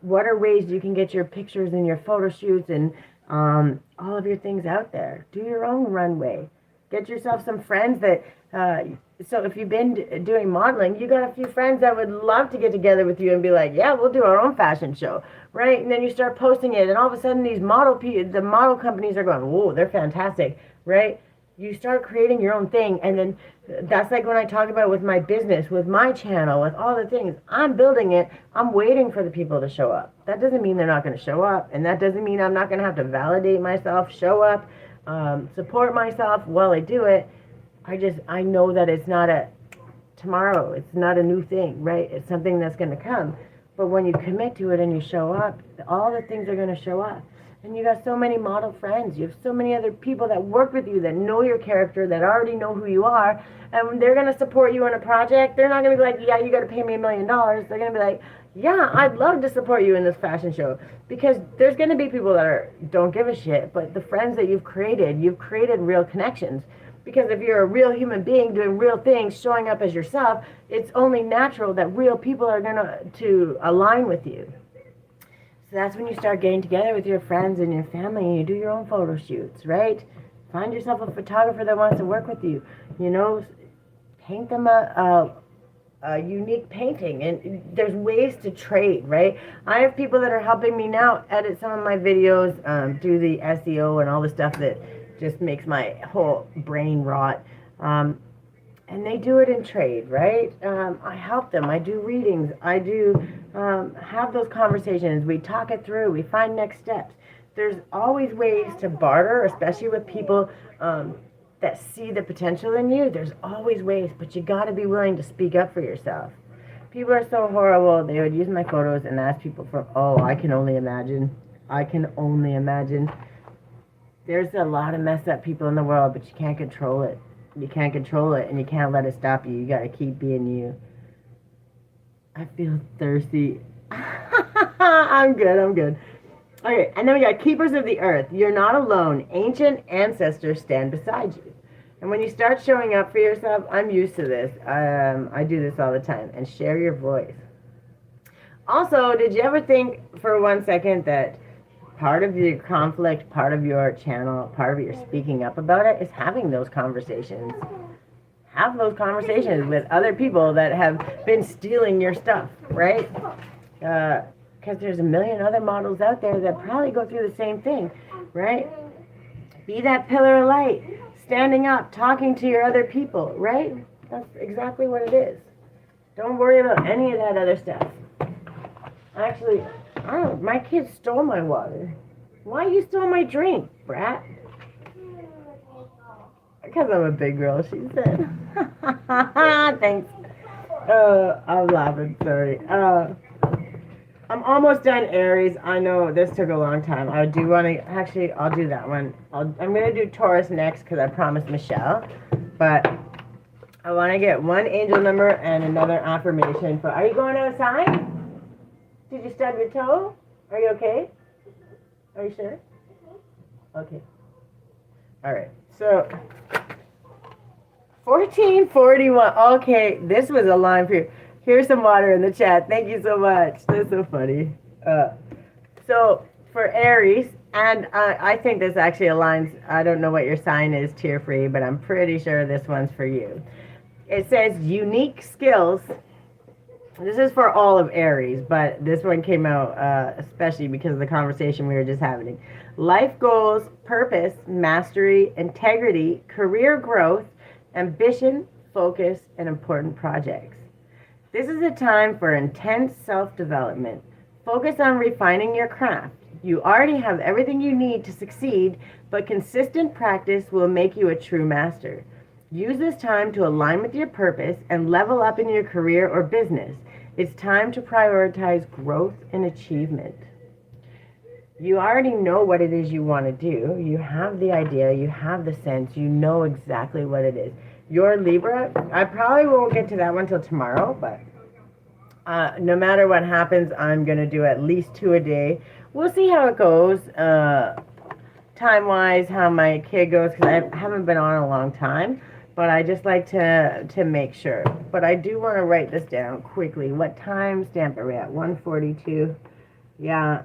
what are ways you can get your pictures and your photo shoots and all of your things out there. Do your own runway. Get yourself some friends that, so if you've been doing modeling, you got a few friends that would love to get together with you and be like, yeah, we'll do our own fashion show, right? And then you start posting it, and all of a sudden the model companies are going, whoa, they're fantastic, right? You start creating your own thing, and then that's like when I talk about with my business, with my channel, with all the things. I'm building it. I'm waiting for the people to show up. That doesn't mean they're not going to show up, and that doesn't mean I'm not going to have to validate myself, show up, support myself while I do it. I know that it's not tomorrow. It's not a new thing, right? It's something that's going to come. But when you commit to it and you show up, all the things are going to show up. And you got so many model friends. You have so many other people that work with you that know your character, that already know who you are. And when they're going to support you on a project, they're not going to be like, yeah, you got to pay me $1 million. They're going to be like, yeah, I'd love to support you in this fashion show. Because there's going to be people that don't give a shit. But the friends that you've created real connections. Because if you're a real human being doing real things, showing up as yourself, it's only natural that real people are going to align with you. So that's when you start getting together with your friends and your family and you do your own photo shoots, right? Find yourself a photographer that wants to work with you. Paint them a unique painting. And there's ways to trade, right? I have people that are helping me now edit some of my videos, do the SEO and all the stuff that just makes my whole brain rot. And they do it in trade, right? I help them. I do readings. I do have those conversations. We talk it through. We find next steps. There's always ways to barter, especially with people that see the potential in you. There's always ways, but you got to be willing to speak up for yourself. People are so horrible. They would use my photos and ask people for, I can only imagine. I can only imagine. There's a lot of messed up people in the world, but you can't control it. You can't control it, and you can't let it stop you. You got to keep being you. I feel thirsty. I'm good. Okay, and then we got Keepers of the Earth. You're not alone. Ancient ancestors stand beside you. And when you start showing up for yourself, I'm used to this. I do this all the time. And share your voice. Also, did you ever think for 1 second that part of your conflict, part of your channel, part of your speaking up about it is having those conversations. have those conversations with other people that have been stealing your stuff, right? Because there's a million other models out there that probably go through the same thing, right? Be that pillar of light, standing up, talking to your other people, right? That's exactly what it is. Don't worry about any of that other stuff. Actually, my kids stole my water. Why you stole my drink, brat? Because I'm a big girl, she said. Thanks. I'm laughing, sorry. I'm almost done, Aries. I know this took a long time. I do want to, actually, I'll do that one. I'm going to do Taurus next because I promised Michelle. But I want to get one angel number and another affirmation for, are you going outside? Did you stub your toe? Are you okay? Are you sure? Okay. All right. So, 1441. Okay, this was a line for you. Here's some water in the chat. Thank you so much. That's so funny. So for Aries, and I think this actually aligns. I don't know what your sign is, Tear Free, but I'm pretty sure this one's for you. It says unique skills. This is for all of Aries, but this one came out especially because of the conversation we were just having. Life goals, purpose, mastery, integrity, career growth, ambition, focus, and important projects. This is a time for intense self-development. Focus on refining your craft. You already have everything you need to succeed, but consistent practice will make you a true master. Use this time to align with your purpose and level up in your career or business. It's time to prioritize growth and achievement. You already know what it is you want to do. You have the idea, you have the sense, you know exactly what it is. Your Libra, I probably won't get to that one till tomorrow, but no matter what happens, I'm going to do at least 2 a day. We'll see how it goes, time-wise, how my kid goes, because I haven't been on a long time, but I just like to make sure. But I do want to write this down quickly. What time stamp are we at? 1:42. Yeah,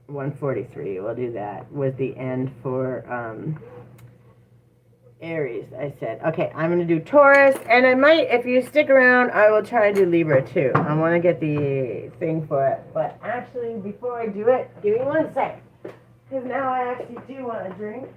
1:43. We'll do that. Was the end for Aries, I said. Okay, I'm going to do Taurus, and I might, if you stick around, I will try and do Libra too. I want to get the thing for it. But actually, before I do it, give me 1 sec. Because now I actually do want to drink.